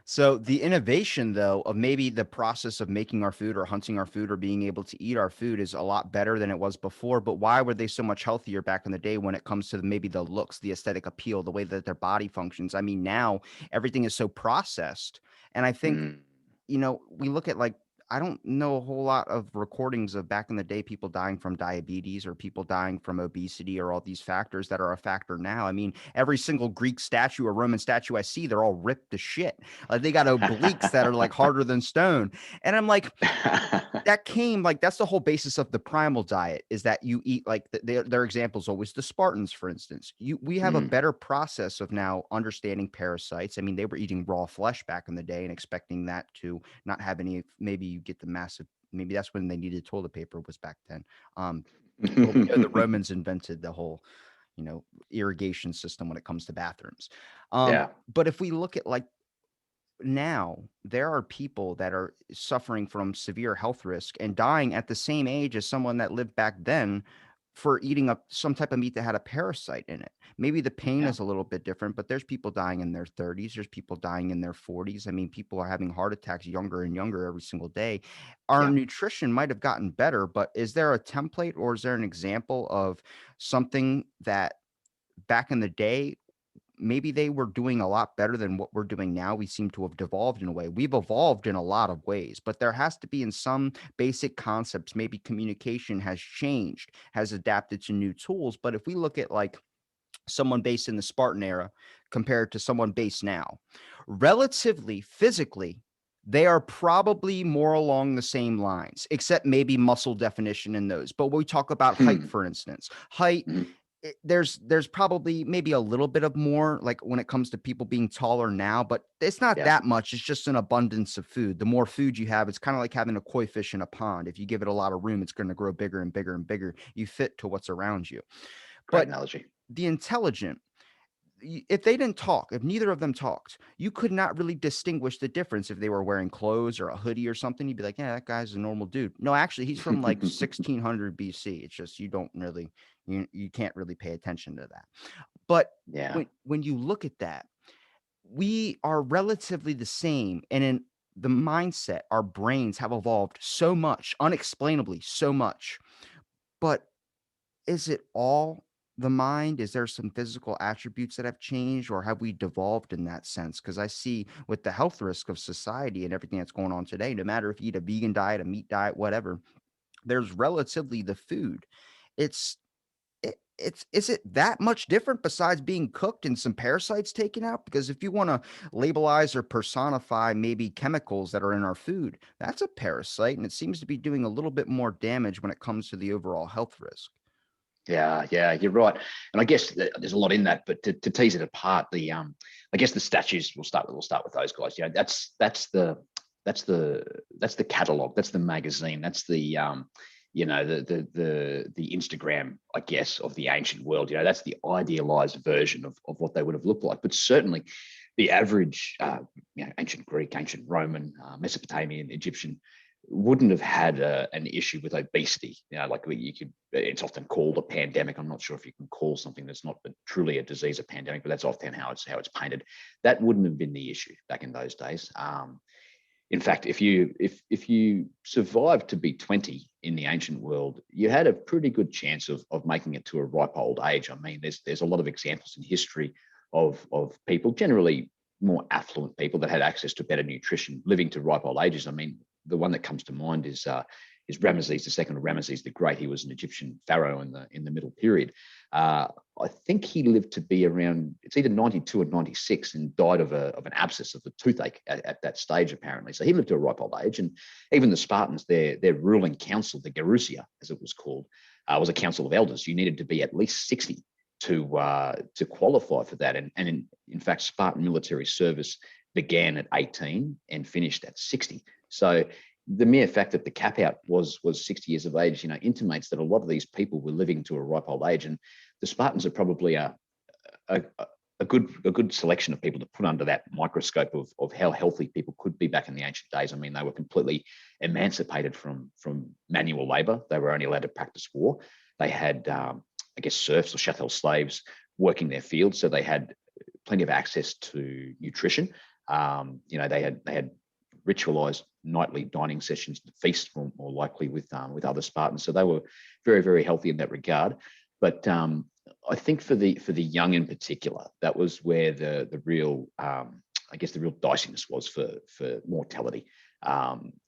So the innovation though of maybe the process of making our food or hunting our food or being able to eat our food is a lot better than it was before. But why were they so much healthier back in the day when it comes to maybe the looks, the aesthetic appeal, the way that their body functions? I mean, now everything is so processed. And I think Mm, we look at like I don't know a whole lot of recordings of back in the day people dying from diabetes or people dying from obesity or all these factors that are a factor now. I mean, every single Greek statue or Roman statue I see, they're all ripped to shit. Like they got obliques that are like harder than stone. And I'm like, that came like that's the whole basis of the primal diet is that you eat like their examples always the Spartans, for instance. We have a Mm, better process of now understanding parasites. I mean, they were eating raw flesh back in the day and expecting that to not have any. Maybe you get the massive. Maybe that's when they needed toilet paper was back then. But we know the Romans invented the whole irrigation system when it comes to bathrooms. yeah, But if we look at like now there are people that are suffering from severe health risk and dying at the same age as someone that lived back then for eating up some type of meat that had a parasite in it. Maybe the pain yeah, is a little bit different, but there's people dying in their 30s, there's people dying in their 40s. I mean, people are having heart attacks younger and younger every single day. Our yeah. nutrition might have gotten better, but is there a template or is there an example of something that back in the day maybe they were doing a lot better than what we're doing now? We seem to have devolved in a way. We've evolved in a lot of ways, but there has to be in some basic concepts, maybe communication has changed, has adapted to new tools. But if we look at like someone based in the Spartan era compared to someone based now, relatively physically, they are probably more along the same lines, except maybe muscle definition in those. But when we talk about height, Hmm, for instance, height, mhm, there's probably maybe a little bit of more like when it comes to people being taller now, but it's not yeah, that much. It's just an abundance of food. The more food you have, it's kind of like having a koi fish in a pond. If you give it a lot of room, it's going to grow bigger and bigger and bigger. You fit to what's around you. great But analogy. the intelligent, if they didn't talk, if neither of them talked, you could not really distinguish the difference if they were wearing clothes or a hoodie or something. You'd be like, yeah, that guy's a normal dude. No, actually, he's from like 1600 BC. It's just you don't really, you can't really pay attention to that. But Yeah, when you look at that, we are relatively the same. And in the mindset, our brains have evolved so much, unexplainably so much. But is it all the mind? Is there some physical attributes that have changed, or have we devolved in that sense? Because I see with the health risk of society and everything that's going on today, no matter if you eat a vegan diet, a meat diet, whatever, there's relatively the food. It's it's is it that much different besides being cooked and some parasites taken out? Because if you want to labelize or personify maybe chemicals that are in our food, that's a parasite, and it seems to be doing a little bit more damage when it comes to the overall health risk. yeah, yeah. You're right, and I guess there's a lot in that. But to tease it apart, I guess the statues. We'll start with those guys. You know, that's the catalog. That's the magazine. That's the Instagram, I guess, of the ancient world. You know, that's the idealized version of what they would have looked like. But certainly, the average, ancient Greek, ancient Roman, Mesopotamian, Egyptian wouldn't have had an issue with obesity. You know, like you could, it's often called a pandemic. I'm not sure if you can call something that's not truly a disease a pandemic, but that's often how it's painted. That wouldn't have been the issue back in those days. In fact, if you survived to be 20 in the ancient world, you had a pretty good chance of making it to a ripe old age. I mean, there's a lot of examples in history of people, generally more affluent people that had access to better nutrition, living to ripe old ages. I mean, the one that comes to mind is Ramesses II, or Ramesses the Great. He was an Egyptian pharaoh in the Middle Period. Uh, I think he lived to be around, it's either 92 or 96, and died of an abscess of the toothache at that stage, apparently. So he lived to a ripe old age. And even the Spartans, their ruling council, the Gerousia, as it was called, was a council of elders. You needed to be at least 60 to qualify for that. And in fact, Spartan military service began at 18 and finished at 60. So the mere fact that the cap out was 60 years of age, intimates that a lot of these people were living to a ripe old age. And the Spartans are probably a, a good selection of people to put under that microscope of how healthy people could be back in the ancient days. I mean, they were completely emancipated from manual labor. They were only allowed to practice war. They had, I guess, serfs or chattel slaves working their fields, so they had plenty of access to nutrition. They had ritualized nightly dining sessions, feasts more likely with other Spartans. So they were very, very healthy in that regard. But I think for the young in particular, that was where the real, I guess, the real diciness was for mortality.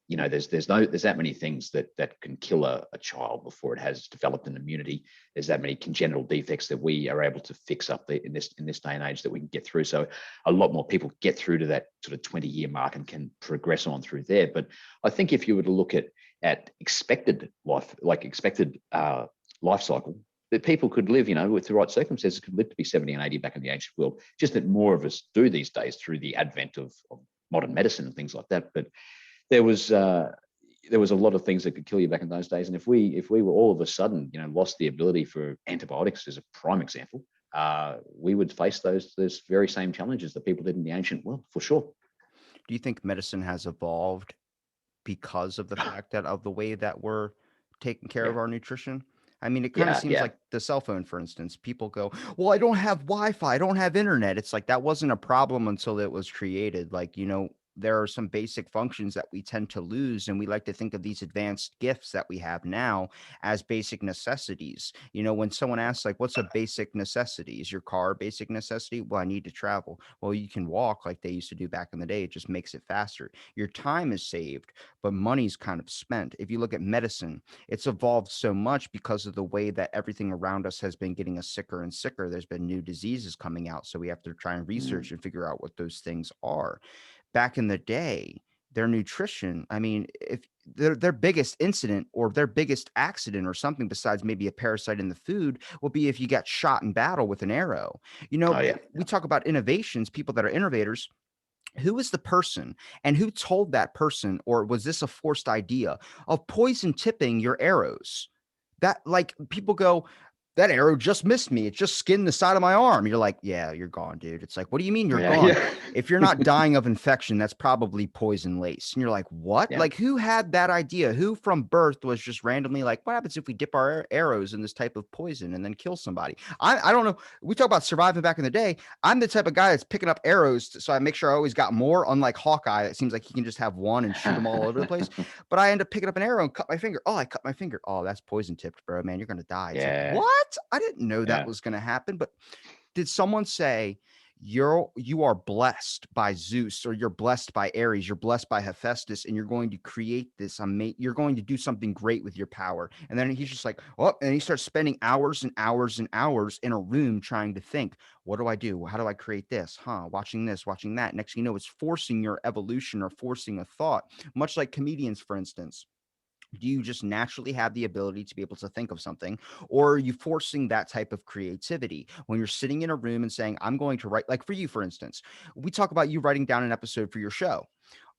there's that many things that can kill a child before it has developed an immunity. There's that many congenital defects that we are able to fix up in this day and age that we can get through. So a lot more people get through to that sort of 20-year mark and can progress on through there. But I think if you were to look at expected life, like expected life cycle, that people could live, with the right circumstances, could live to be 70 and 80 back in the ancient world. Just that more of us do these days through the advent of modern medicine and things like that. But there was there was a lot of things that could kill you back in those days. And if we were all of a sudden, lost the ability for antibiotics, as a prime example, we would face those very same challenges that people did in the ancient world, for sure. Do you think medicine has evolved because of the fact that of the way that we're taking care Yeah, of our nutrition? I mean, it kind of yeah, seems yeah. like the cell phone, for instance. People go, "Well, I don't have Wi-Fi, I don't have internet." It's like that wasn't a problem until it was created. Like, there are some basic functions that we tend to lose, and we like to think of these advanced gifts that we have now as basic necessities. When someone asks, like, what's a basic necessity? Is your car a basic necessity? Well, I need to travel. Well, you can walk like they used to do back in the day. It just makes it faster. Your time is saved, but money's kind of spent. If you look at medicine, it's evolved so much because of the way that everything around us has been getting us sicker and sicker. There's been new diseases coming out, so we have to try and Mm. research and figure out what those things are. Back in the day, their nutrition, I mean, if their biggest incident or their biggest accident or something besides maybe a parasite in the food will be if you got shot in battle with an arrow. Oh yeah, We talk about innovations, people that are innovators. Who is the person and who told that person, or was this a forced idea of poison tipping your arrows? That, like, people go, that arrow just missed me. It just skinned the side of my arm. You're like, yeah, you're gone, dude. It's like, what do you mean you're yeah, gone? yeah, If you're not dying of infection, that's probably poison lace. And you're like, what? yeah. Like, who had that idea? Who from birth was just randomly like, what happens if we dip our arrows in this type of poison and then kill somebody? I don't know. We talk about surviving back in the day. I'm the type of guy that's picking up arrows, so I make sure I always got more. Unlike Hawkeye, it seems like he can just have one and shoot them all over the place. But I end up picking up an arrow and cut my finger. Oh, I cut my finger. Oh, that's poison tipped, bro. Man, you're gonna die. It's like, Yeah, what? I didn't know that yeah. was gonna happen. But did someone say you are blessed by Zeus, or you're blessed by Ares, you're blessed by Hephaestus, and you're going to create this you're going to do something great with your power? And then he's just like, oh, and he starts spending hours and hours and hours in a room trying to think, what do I do? How do I create this? Watching this, watching that. Next thing you know, it's forcing your evolution or forcing a thought, much like comedians, for instance. Do you just naturally have the ability to be able to think of something, or are you forcing that type of creativity when you're sitting in a room and saying, I'm going to write? Like, for you, for instance, we talk about you writing down an episode for your show.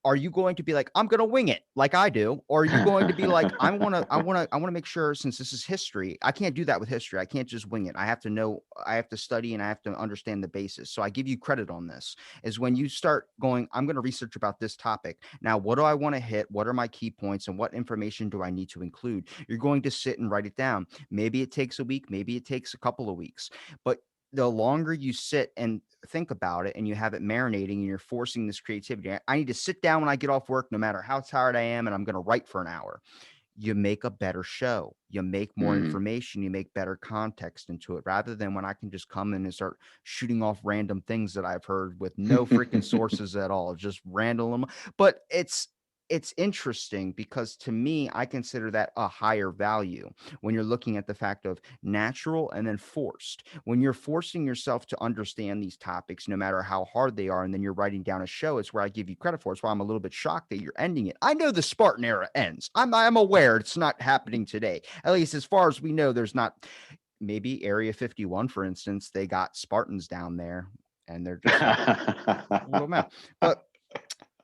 Are you going to be like, I'm going to wing it like I do? Or are you going to be like, I want to make sure, since this is history, I can't do that with history. I can't just wing it. I have to know, I have to study, and I have to understand the basis. So I give you credit on this, is when you start going, I'm going to research about this topic. Now, what do I want to hit? What are my key points, and what information do I need to include? You're going to sit and write it down. Maybe it takes a week, maybe it takes a couple of weeks, but the longer you sit and think about it and you have it marinating and you're forcing this creativity, I need to sit down when I get off work, no matter how tired I am, and I'm going to write for an hour. You make a better show. You make more Mm. information. You make better context into it, rather than when I can just come in and start shooting off random things that I've heard with no freaking sources at all, just random. But it's interesting because, to me, I consider that a higher value when you're looking at the fact of natural and then forced. When you're forcing yourself to understand these topics, no matter how hard they are, and then you're writing down a show, it's where I give you credit for. It's why I'm a little bit shocked that you're ending it. I know the Spartan era ends. I'm aware it's not happening today. At least as far as we know, there's not. Maybe Area 51, for instance, they got Spartans down there, and they're just like, what do I? But,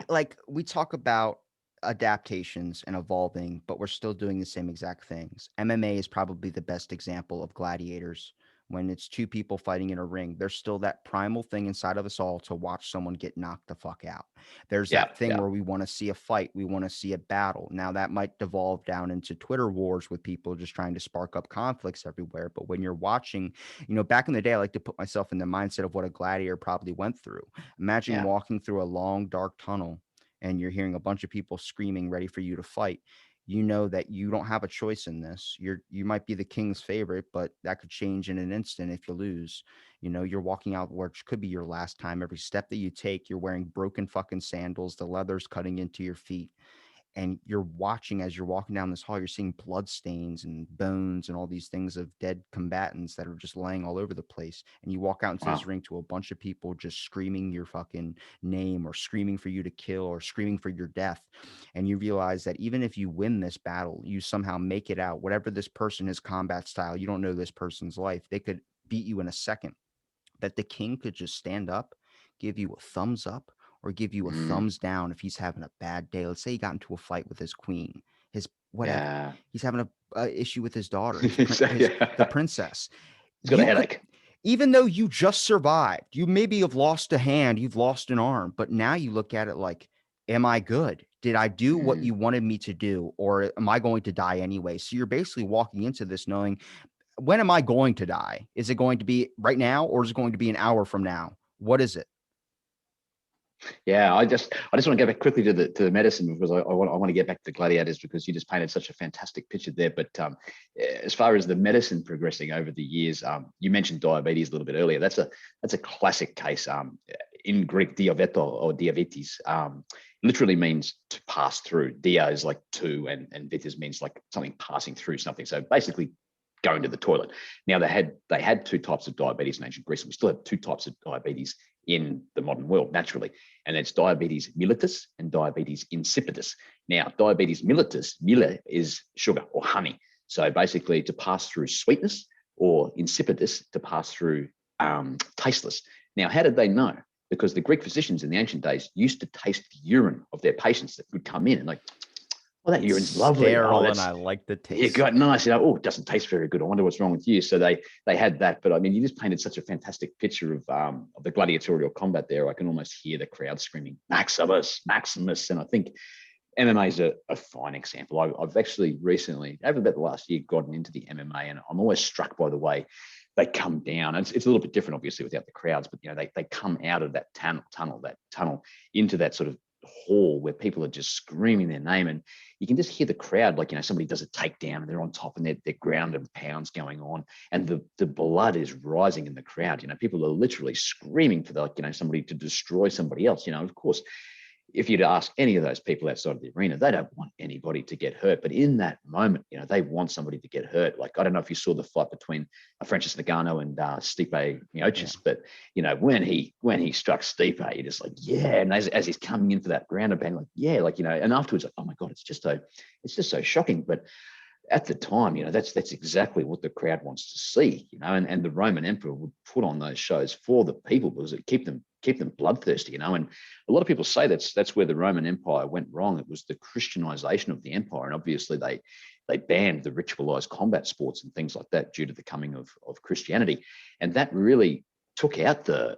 like, we talk about adaptations and evolving, but we're still doing the same exact things. MMA is probably the best example of gladiators. When it's two people fighting in a ring, there's still that primal thing inside of us all to watch someone get knocked the fuck out. There's Yeah, that thing yeah, where we want to see a fight, we want to see a battle. Now, that might devolve down into Twitter wars with people just trying to spark up conflicts everywhere. But when you're watching, back in the day, I like to put myself in the mindset of what a gladiator probably went through. Imagine yeah. walking through a long, dark tunnel and you're hearing a bunch of people screaming, ready for you to fight. You know that you don't have a choice in this. You might be the king's favorite, but that could change in an instant if you lose. You're walking out, which could be your last time. Every step that you take, you're wearing broken fucking sandals. The leather's cutting into your feet. and you're watching as you're walking down this hall, you're seeing blood stains and bones and all these things of dead combatants that are just laying all over the place. And you walk out into this Wow. ring to a bunch of people just screaming your fucking name or screaming for you to kill or screaming for your death. And you realize that even if you win this battle, you somehow make it out, whatever this person is combat style, you don't know this person's life. They could beat you in a second, that the king could just stand up, give you a thumbs up, or give you a Mm, thumbs down if he's having a bad day. Let's say he got into a fight with his queen, his whatever. yeah. He's having a issue with his daughter, So, his the yeah. princess. He's got a You could, headache. even though you just survived, you maybe have lost a hand, you've lost an arm, but now you look at it like, am I good? Did I do what Mm, you wanted me to do, or am I going to die anyway? So you're basically walking into this knowing, when am I going to die? Is it going to be right now, or is it going to be an hour from now? What is it? yeah, I just want to go back quickly to the medicine because I want to get back to the gladiators because you just painted such a fantastic picture there. But as far as the medicine progressing over the years, you mentioned diabetes a little bit earlier. That's a classic case. In Greek, diabeto or diabetes literally means to pass through. Dia is like to, and vitis means like something passing through something. So basically, going to the toilet. Now they had two types of diabetes in ancient Greece, and we still have two types of diabetes in the modern world naturally, and it's diabetes mellitus and diabetes insipidus. Now, diabetes mellitus, mille is sugar or honey, so basically to pass through sweetness, or insipidus to pass through tasteless. Now, how did they know? Because the Greek physicians in the ancient days used to taste the urine of their patients that would come in and like, oh, that It's urine's lovely. Oh, sterile and that's I like the you taste. got nice. Oh, it doesn't taste very good. I wonder what's wrong with you. So they had that, but I mean, you just painted such a fantastic picture of the gladiatorial combat there. I can almost hear the crowd screaming Maximus, Maximus, and I think MMA is a fine example. I've actually recently, over about the last year, gotten into the MMA, and I'm always struck by the way they come down. It's a little bit different, obviously, without the crowds, but they come out of that tunnel into that sort of hall where people are just screaming their name, and you can just hear the crowd, like somebody does a takedown and they're on top and they're ground and pounds going on, and the blood is rising in the crowd. People are literally screaming for somebody to destroy somebody else. Of course, if you'd ask any of those people outside of the arena, they don't want anybody to get hurt. But in that moment, they want somebody to get hurt. Like, I don't know if you saw the fight between Francis Ngannou and Stipe Yeah. Miocic, but when he struck Stipe, you're just like, yeah. And as he's coming in for that ground and pound, like, yeah, like, and afterwards, like, oh my God, it's just so shocking. But at the time, that's exactly what the crowd wants to see, and the Roman emperor would put on those shows for the people because it keep them bloodthirsty, and a lot of people say that's where the Roman Empire went wrong. It was the Christianization of the empire, and obviously they banned the ritualized combat sports and things like that due to the coming of Christianity, and that really took out the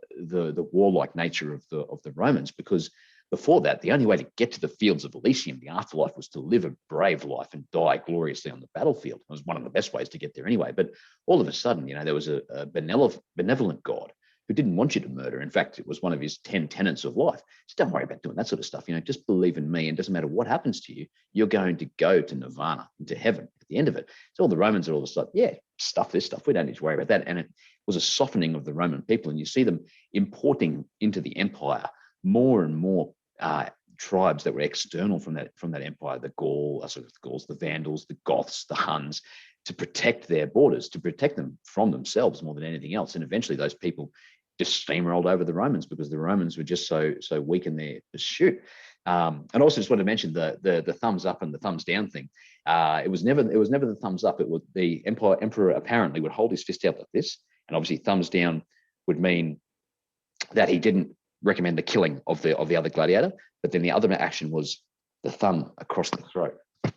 warlike nature of the Romans, because before that, the only way to get to the fields of Elysium, the afterlife, was to live a brave life and die gloriously on the battlefield. It was one of the best ways to get there anyway. But all of a sudden, there was a benevolent God who didn't want you to murder. In fact, it was one of his 10 tenets of life. Just don't worry about doing that sort of stuff. Just believe in me, and it doesn't matter what happens to you, you're going to go to nirvana, into heaven at the end of it. So all the Romans are all of a sudden, yeah, stuff this stuff. We don't need to worry about that. And it was a softening of the Roman people. And you see them importing into the empire more and more tribes that were external from that empire, the Gauls, the Vandals, the Goths, the Huns, to protect their borders, to protect them from themselves more than anything else. And eventually, those people just steamrolled over the Romans because the Romans were just so weak in their pursuit. And also, just want to mention the thumbs up and the thumbs down thing. It was never the thumbs up. It was the emperor apparently would hold his fist out like this, and obviously thumbs down would mean that he didn't recommend the killing of the other gladiator, but then the other action was the thumb across the throat, Thumb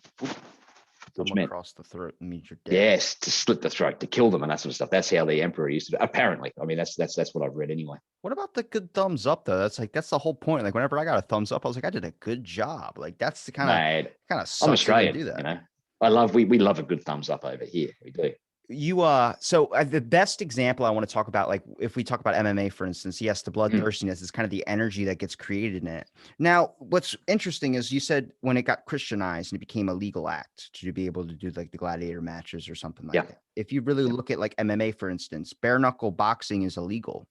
which meant, across the throat means you're dead. yes, to slit the throat, to kill them, and that sort of stuff. That's how the emperor used to do. Apparently, I mean, that's what I've read anyway. What about the good thumbs up though? That's the whole point. Like whenever I got a thumbs up, I was like, I did a good job. Like that's the Mate, kind of I'm sucks to Australian, do that. we love a good thumbs up over here. We do. The best example I want to talk about, like if we talk about MMA, for instance, yes, the Mm, bloodthirstiness is kind of the energy that gets created in it. Now, what's interesting is you said when it got Christianized and it became a legal act to be able to do like the gladiator matches or something like yeah, that. If you really yeah. look at like MMA, for instance, bare knuckle boxing is illegal.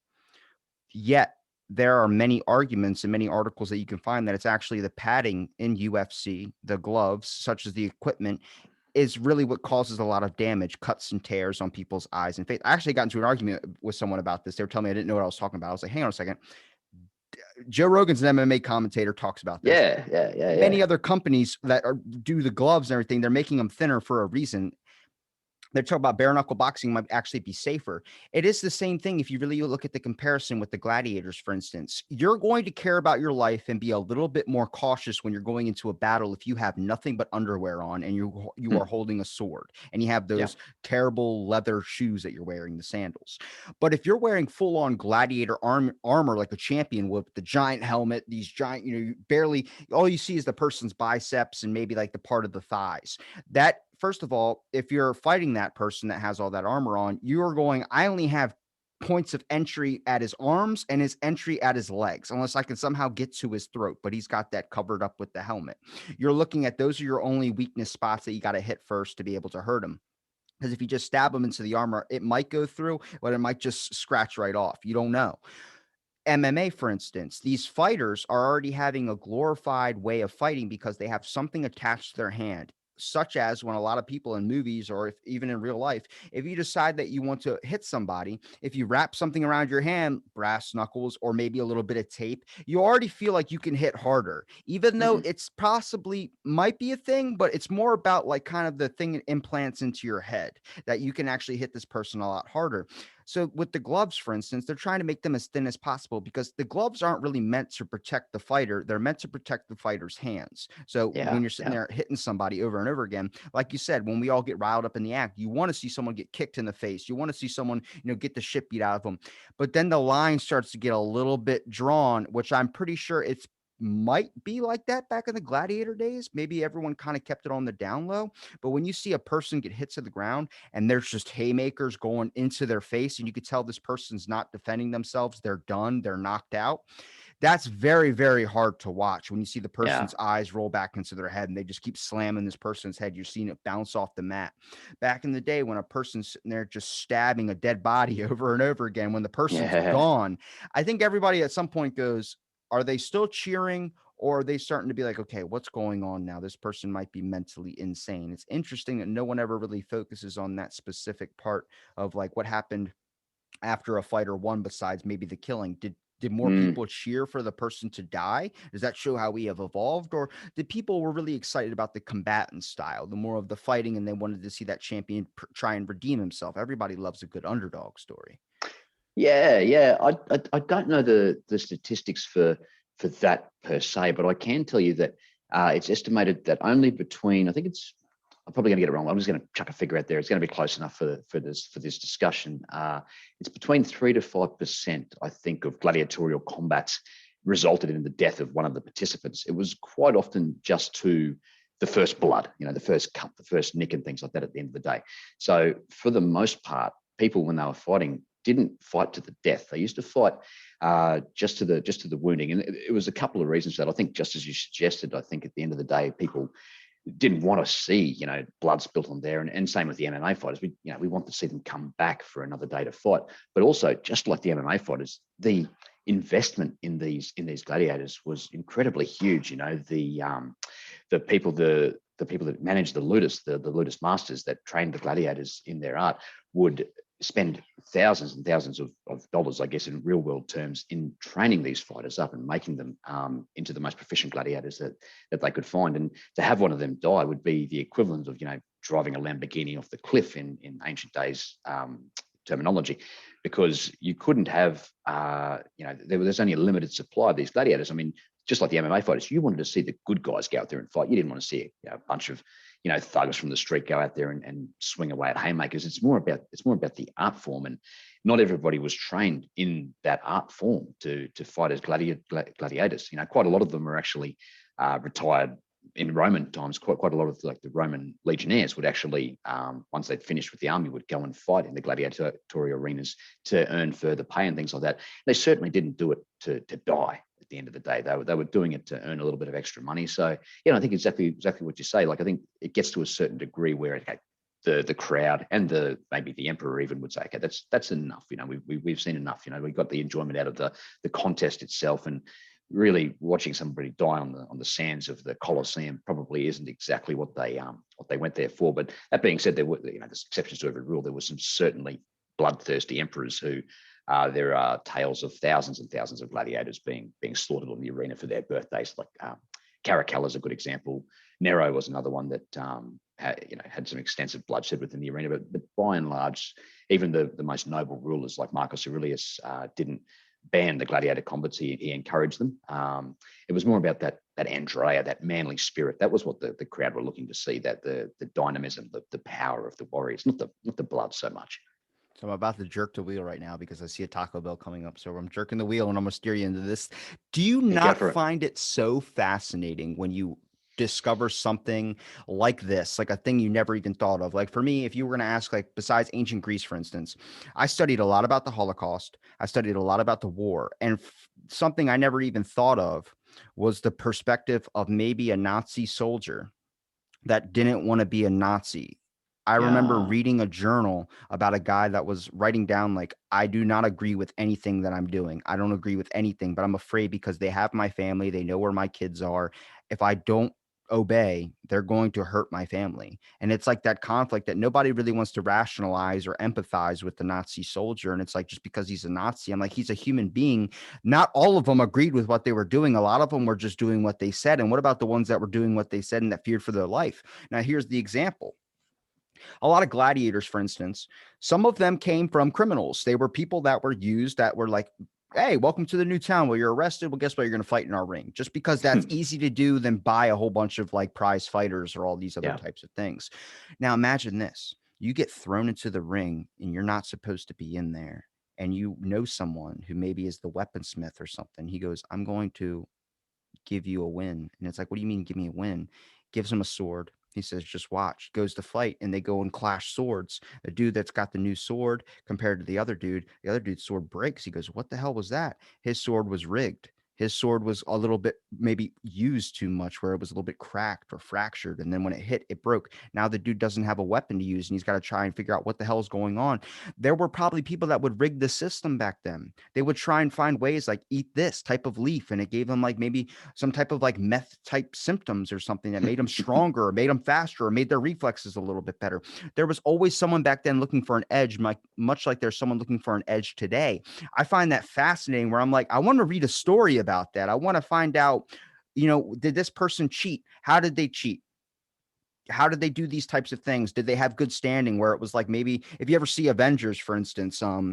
Yet there are many arguments and many articles that you can find that it's actually the padding in UFC, the gloves, such as the equipment, is really what causes a lot of damage, cuts and tears on people's eyes and face. I actually got into an argument with someone about this. They were telling me I didn't know what I was talking about. I was like, hang on a second. Joe Rogan's an MMA commentator, talks about this. Yeah. Many other companies that do the gloves and everything, they're making them thinner for a reason. They're talking about bare knuckle boxing might actually be safer. It is the same thing. If you really look at the comparison with the gladiators, for instance, you're going to care about your life and be a little bit more cautious when you're going into a battle if you have nothing but underwear on and you are Hmm. holding a sword and you have Yeah. those terrible leather shoes that you're wearing, the sandals. But if you're wearing full on gladiator armor like a champion with the giant helmet, these giant, you barely all you see is the person's biceps and maybe like the part of the thighs. That, first of all, if you're fighting that person that has all that armor on, you are going, I only have points of entry at his arms and his entry at his legs, unless I can somehow get to his throat, but he's got that covered up with the helmet. You're looking at those are your only weakness spots that you got to hit first to be able to hurt him. Because if you just stab him into the armor, it might go through, but it might just scratch right off. You don't know. MMA, for instance, these fighters are already having a glorified way of fighting because they have something attached to their hand, such as when a lot of people in movies or if, even in real life, if you decide that you want to hit somebody, if you wrap something around your hand, brass knuckles, or maybe a little bit of tape, you already feel like you can hit harder, even though Hmm. it's possibly might be a thing, but it's more about like kind of the thing it implants into your head that you can actually hit this person a lot harder. So with the gloves, for instance, they're trying to make them as thin as possible because the gloves aren't really meant to protect the fighter. They're meant to protect the fighter's hands. So when Yeah. you're sitting Yeah. there hitting somebody over and over again, like you said, when we all get riled up in the act, you want to see someone get kicked in the face. You want to see someone, get the shit beat out of them. But then the line starts to get a little bit drawn, which I'm pretty sure it's might be like that back in the gladiator days. Maybe everyone kind of kept it on the down low. But when you see a person get hit to the ground, and there's just haymakers going into their face, and you could tell this person's not defending themselves. They're done. They're knocked out. That's very, very hard to watch when you see the Yeah. person's eyes roll back into their head and they just keep slamming this person's head. You're seeing it bounce off the mat. Back in the day, when a person's sitting there just stabbing a dead body over and over again, when the person's Yeah. gone, I think everybody at some point goes, are they still cheering? Or are they starting to be like, okay, what's going on now? This person might be mentally insane. It's interesting that no one ever really focuses on that specific part of like what happened after a fighter won, besides maybe the killing. Did more Mm. people cheer for the person to die? Does that show how we have evolved? Or did people were really excited about the combatant style, the more of the fighting, and they wanted to see that champion try and redeem himself? Everybody loves a good underdog story. Yeah. I don't know the statistics for that per se, but I can tell you that it's estimated that only between, I think it's, I'm probably going to get it wrong. I'm just going to chuck a figure out there. It's going to be close enough for this discussion. It's between 3 to 5%, I think, of gladiatorial combats resulted in the death of one of the participants. It was quite often just to the first blood, the first cut, the first nick, and things like that at the end of the day. So for the most part, people when they were fighting didn't fight to the death. They used to fight just to the wounding, and it was a couple of reasons for that. I think just as you suggested, I think at the end of the day, people didn't want to see, blood spilt on there. And same with the MMA fighters. We want to see them come back for another day to fight. But also, just like the MMA fighters, the investment in these gladiators was incredibly huge. The people that manage the ludus masters that trained the gladiators in their art would spend thousands and thousands of dollars, I guess, in real world terms, in training these fighters up and making them into the most proficient gladiators that they could find. And to have one of them die would be the equivalent of, driving a Lamborghini off the cliff in ancient days terminology, because you couldn't have, there's only a limited supply of these gladiators. I mean, just like the MMA fighters, you wanted to see the good guys go out there and fight. You didn't want to see a bunch of thugs from the street go out there and swing away at haymakers. It's more about the art form, and not everybody was trained in that art form to fight as gladiators. Quite a lot of them are actually retired in Roman times. Quite a lot of like the Roman legionnaires would actually, once they'd finished with the army, would go and fight in the gladiatorial arenas to earn further pay and things like that. They certainly didn't do it to die. At the end of the day, they were doing it to earn a little bit of extra money. So I think exactly what you say. Like, I think it gets to a certain degree where, okay, the crowd and maybe the emperor even would say, okay, that's enough. We've seen enough. We got the enjoyment out of the contest itself, and really watching somebody die on the sands of the Colosseum probably isn't exactly what they went there for. But that being said, there were there's exceptions to every rule. There were some certainly bloodthirsty emperors who. There are tales of thousands and thousands of gladiators being slaughtered on the arena for their birthdays. Like Caracalla is a good example. Nero was another one that had some extensive bloodshed within the arena. But by and large, even the most noble rulers like Marcus Aurelius didn't ban the gladiator combats. He encouraged them. It was more about that Andrea, that manly spirit. That was what the crowd were looking to see. That the dynamism, the power of the warriors, not the blood so much. So I'm about to jerk the wheel right now because I see a Taco Bell coming up. So I'm jerking the wheel and I'm gonna steer you into this. Do you Yeah, go not for it. find it so fascinating when you discover something like this, like a thing you never even thought of? Like for me, if you were gonna ask, like besides ancient Greece, for instance, I studied a lot about the Holocaust. I studied a lot about the war, and something I never even thought of was the perspective of maybe a Nazi soldier that didn't want to be a Nazi. I remember Yeah. reading a journal about a guy that was writing down, like, I do not agree with anything that I'm doing. I don't agree with anything, but I'm afraid because they have my family. They know where my kids are. If I don't obey, they're going to hurt my family. And it's like that conflict that nobody really wants to rationalize or empathize with the Nazi soldier. And it's like, just because he's a Nazi, I'm like, he's a human being. Not all of them agreed with what they were doing. A lot of them were just doing what they said. And what about the ones that were doing what they said and that feared for their life? Now, here's the example. A lot of gladiators, for instance, some of them came from criminals. They were people that were used that were like, hey, welcome to the new town. Well, you're arrested. Well, guess what? You're going to fight in our ring, just because that's easy to do than buy a whole bunch of like prize fighters or all these other Yeah. types of things. Now, imagine this. You get thrown into the ring and you're not supposed to be in there. And you know someone who maybe is the weaponsmith or something. He goes, I'm going to give you a win. And it's like, what do you mean, give me a win? Gives him a sword. He says, just watch. Goes to fight, and they go and clash swords. The dude that's got the new sword compared to the other dude's sword breaks. He goes, what the hell was that? His sword was rigged. His sword was a little bit maybe used too much, where it was a little bit cracked or fractured. And then when it hit, it broke. Now the dude doesn't have a weapon to use, and he's got to try and figure out what the hell is going on. There were probably people that would rig the system back then. They would try and find ways like eat this type of leaf, and it gave them like maybe some type of like meth type symptoms or something that made them stronger or made them faster or made their reflexes a little bit better. There was always someone back then looking for an edge, much like there's someone looking for an edge today. I find that fascinating, where I'm like, I want to read a story about that. I want to find out, did this person cheat? How did they cheat? How did they do these types of things? Did they have good standing, where it was like, maybe if you ever see Avengers, for instance, I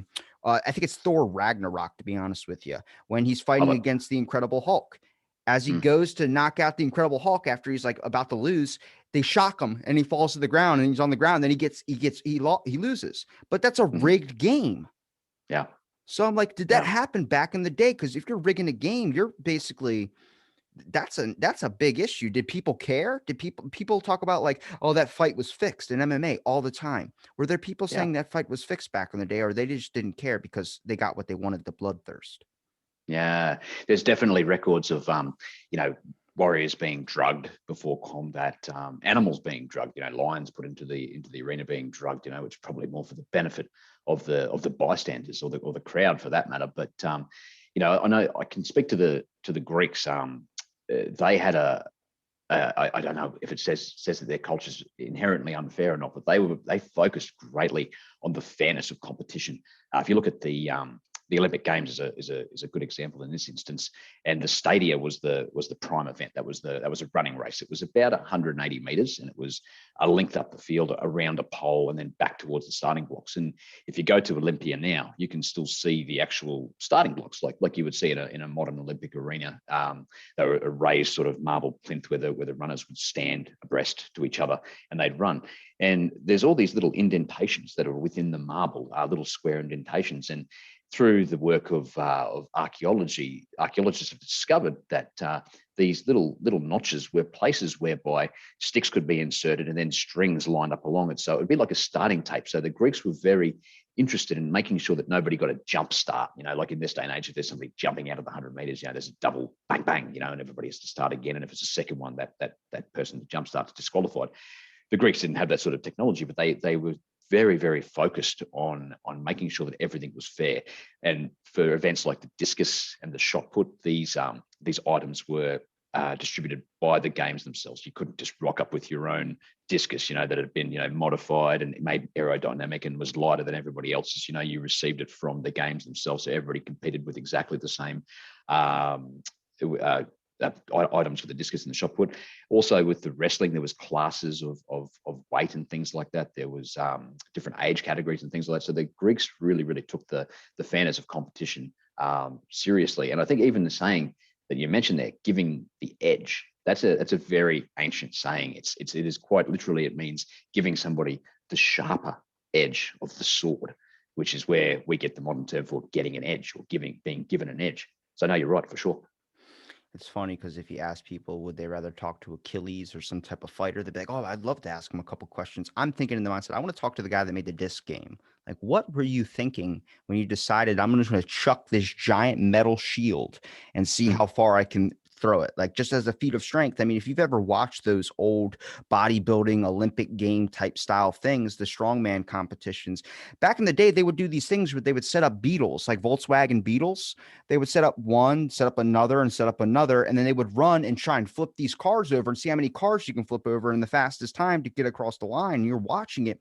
think it's Thor Ragnarok, to be honest with you, when he's Love fighting it. against the Incredible Hulk. As he Mm. goes to knock out the Incredible Hulk after he's like about to lose, they shock him and he falls to the ground and he's on the ground. Then he loses. But that's a Mhm. rigged game. Yeah. So I'm like, did that Yeah. happen back in the day? Because if you're rigging a game, you're basically, that's a big issue. Did people care? Did people talk about like, oh, that fight was fixed in MMA all the time? Were there people Yeah. saying that fight was fixed back in the day, or they just didn't care because they got what they wanted, the bloodthirst? Yeah, there's definitely records of you know, warriors being drugged before combat, animals being drugged. Lions put into the arena being drugged. Which probably more for the benefit of the bystanders or the crowd for that matter. But I know I can speak to the Greeks. They had I don't know if it says that their culture is inherently unfair or not, but they focused greatly on the fairness of competition. If you look at the Olympic Games is a good example in this instance, and the stadia was the prime event. That was a running race. It was about 180 meters, and it was a length up the field around a pole and then back towards the starting blocks. And if you go to Olympia now, you can still see the actual starting blocks, like you would see in a modern Olympic arena. They were a raised sort of marble plinth where the runners would stand abreast to each other and they'd run. And there's all these little indentations that are within the marble, little square indentations. And through the work of archaeology, archaeologists have discovered that these little notches were places whereby sticks could be inserted and then strings lined up along it. So it would be like a starting tape. So the Greeks were very interested in making sure that nobody got a jump start. Like in this day and age, if there's somebody jumping out of the 100 meters, there's a double bang bang, and everybody has to start again. And if it's a second one, that person that jump starts disqualified. the Greeks didn't have that sort of technology, but they were very, very focused on making sure that everything was fair. And for events like the discus and the shot put, these items were distributed by the games themselves. You couldn't just rock up with your own discus, that had been, modified and made aerodynamic and was lighter than everybody else's. You received it from the games themselves, so everybody competed with exactly the same items for the discus and the shot put. Also, with the wrestling, there was classes of weight and things like that. There was different age categories and things like that. So the Greeks really, really took the fairness of competition seriously. And I think even the saying that you mentioned there, giving the edge, that's a very ancient saying. It is quite literally, it means giving somebody the sharper edge of the sword, which is where we get the modern term for getting an edge or being given an edge. So no, you're right for sure. It's funny because if you ask people, would they rather talk to Achilles or some type of fighter, they'd be like, "Oh, I'd love to ask him a couple questions." I'm thinking in the mindset, I want to talk to the guy that made the disc game. Like, what were you thinking when you decided I'm just going to chuck this giant metal shield and see how far I can throw it? Like, just as a feat of strength. I mean, if you've ever watched those old bodybuilding Olympic game type style things, the strongman competitions, back in the day, they would do these things where they would set up Beetles, like Volkswagen Beetles. They would set up one, set up another, and set up another, and then they would run and try and flip these cars over and see how many cars you can flip over in the fastest time to get across the line. And you're watching it.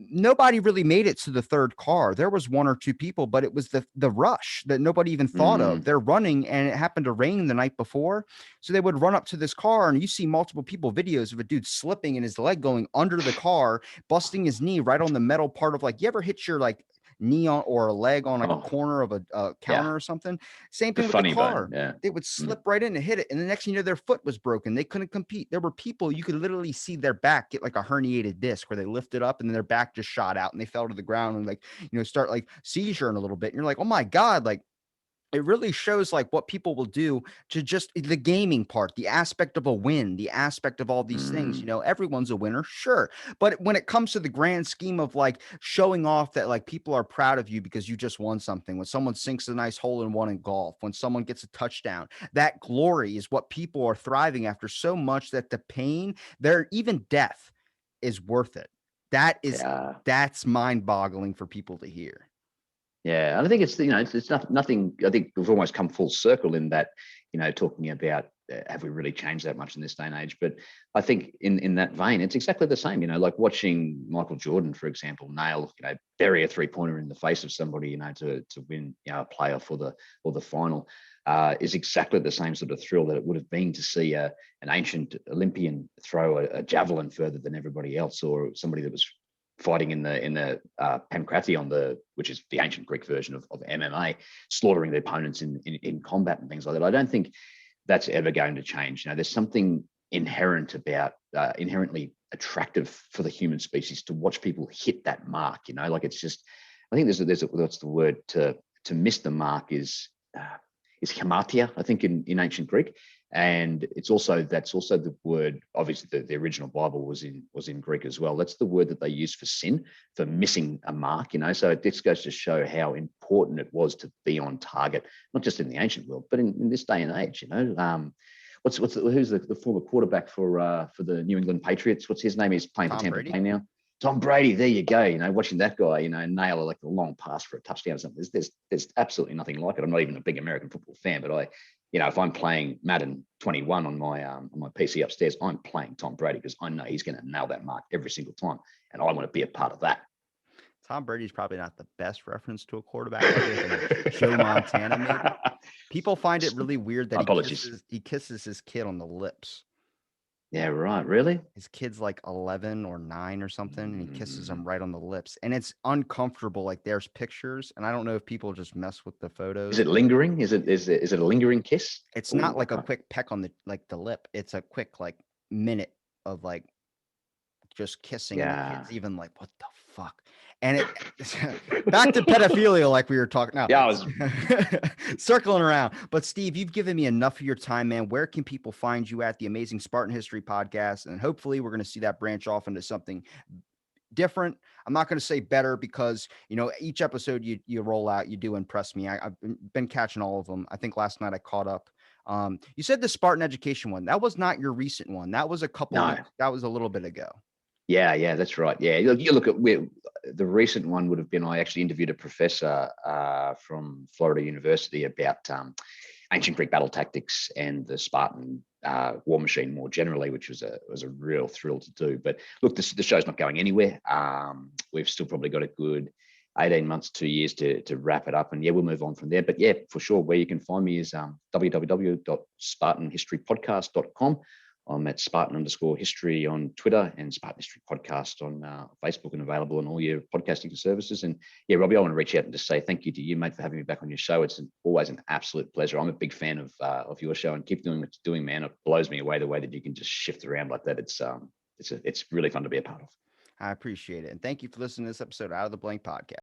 Nobody really made it to the third car. There was one or two people, but it was the rush that nobody even thought of. They're running, and it happened to rain the night before, so they would run up to this car, and you see multiple people videos of a dude slipping and his leg going under the car, busting his knee right on the metal part of, like, you ever hit your like knee on or a leg on like a Oh, corner of a yeah. counter or something? Same The thing with the funny bone. car. Yeah. They would slip right in and hit it, and the next thing you know, their foot was broken. They couldn't compete. There were people, you could literally see their back get like a herniated disc where they lifted up and then their back just shot out and they fell to the ground and, like, start like seizure in a little bit. And you're like, oh my God, like, it really shows like what people will do to just the gaming part, the aspect of a win, the aspect of all these things. Everyone's a winner, sure. But when it comes to the grand scheme of like showing off that like people are proud of you because you just won something, when someone sinks a nice hole in one in golf, when someone gets a touchdown, that glory is what people are thriving after so much that the pain, there, even death is worth it. That is, Yeah. that's mind boggling for people to hear. Yeah, and I think it's nothing. I think we've almost come full circle in that, talking about have we really changed that much in this day and age? But I think in that vein, it's exactly the same. Like watching Michael Jordan, for example, bury a 3-pointer in the face of somebody, to win, a playoff or the final, is exactly the same sort of thrill that it would have been to see an ancient Olympian throw a javelin further than everybody else, or somebody that was fighting in the pankration, which is the ancient Greek version of MMA, slaughtering their opponents in combat and things like that. I don't think that's ever going to change. There's something inherent about inherently attractive for the human species to watch people hit that mark. Like it's just, I think there's what's the word to miss the mark is hamartia, I think in ancient Greek. And that's also the word. Obviously, the original Bible was in Greek as well. That's the word that they used for sin, for missing a mark. So this goes to show how important it was to be on target, not just in the ancient world, but in this day and age. Who's the former quarterback for the New England Patriots? What's his name? He's playing for Tom Tampa Brady. Bay now. Tom Brady, there you go. Watching that guy, nail like a long pass for a touchdown or something. There's absolutely nothing like it. I'm not even a big American football fan, but if I'm playing Madden 21 on my PC upstairs, I'm playing Tom Brady because I know he's going to nail that mark every single time, and I want to be a part of that. Tom Brady's probably not the best reference to a quarterback. Maybe like Joe Montana, maybe. People find it really weird that Apologies. he kisses his kid on the lips. Yeah, right. Really? His kid's like 11 or 9 or something, and he kisses him Mm. right on the lips. And it's uncomfortable. Like, there's pictures, and I don't know if people just mess with the Is photos. it lingering? Is it a lingering kiss? It's not Oh, I like a can't. quick peck on the lip. It's a quick like minute of like just kissing, and the Yeah. kid's even like, "What the fuck?" And it back to pedophilia, like we were talking now, Yeah, I was. circling around. But Steve, you've given me enough of your time, man. Where can people find you at the Amazing Spartan History podcast? And hopefully, we're going to see that branch off into something different. I'm not going to say better because each episode you roll out, you do impress me. I've been catching all of them. I think last night I caught up. You said the Spartan education one. That was not your recent one. That was a couple No. weeks. That was a little bit ago. Yeah, that's right. Yeah, you look at where the recent one would have been. I actually interviewed a professor from Florida University about ancient Greek battle tactics and the Spartan war machine more generally, which was a real thrill to do. But look, the show's not going anywhere. We've still probably got a good 18 months, 2 years to wrap it up. And yeah, we'll move on from there. But yeah, for sure, where you can find me is www.spartanhistorypodcast.com. I'm at Spartan_history on Twitter and Spartan History Podcast on Facebook, and available on all your podcasting services. And yeah, Robbie, I want to reach out and just say thank you to you, mate, for having me back on your show. It's always an absolute pleasure. I'm a big fan of your show, and keep doing what you're doing, man. It blows me away the way that you can just shift around like that. It's really fun to be a part of. I appreciate it. And thank you for listening to this episode of Out of the Blank Podcast.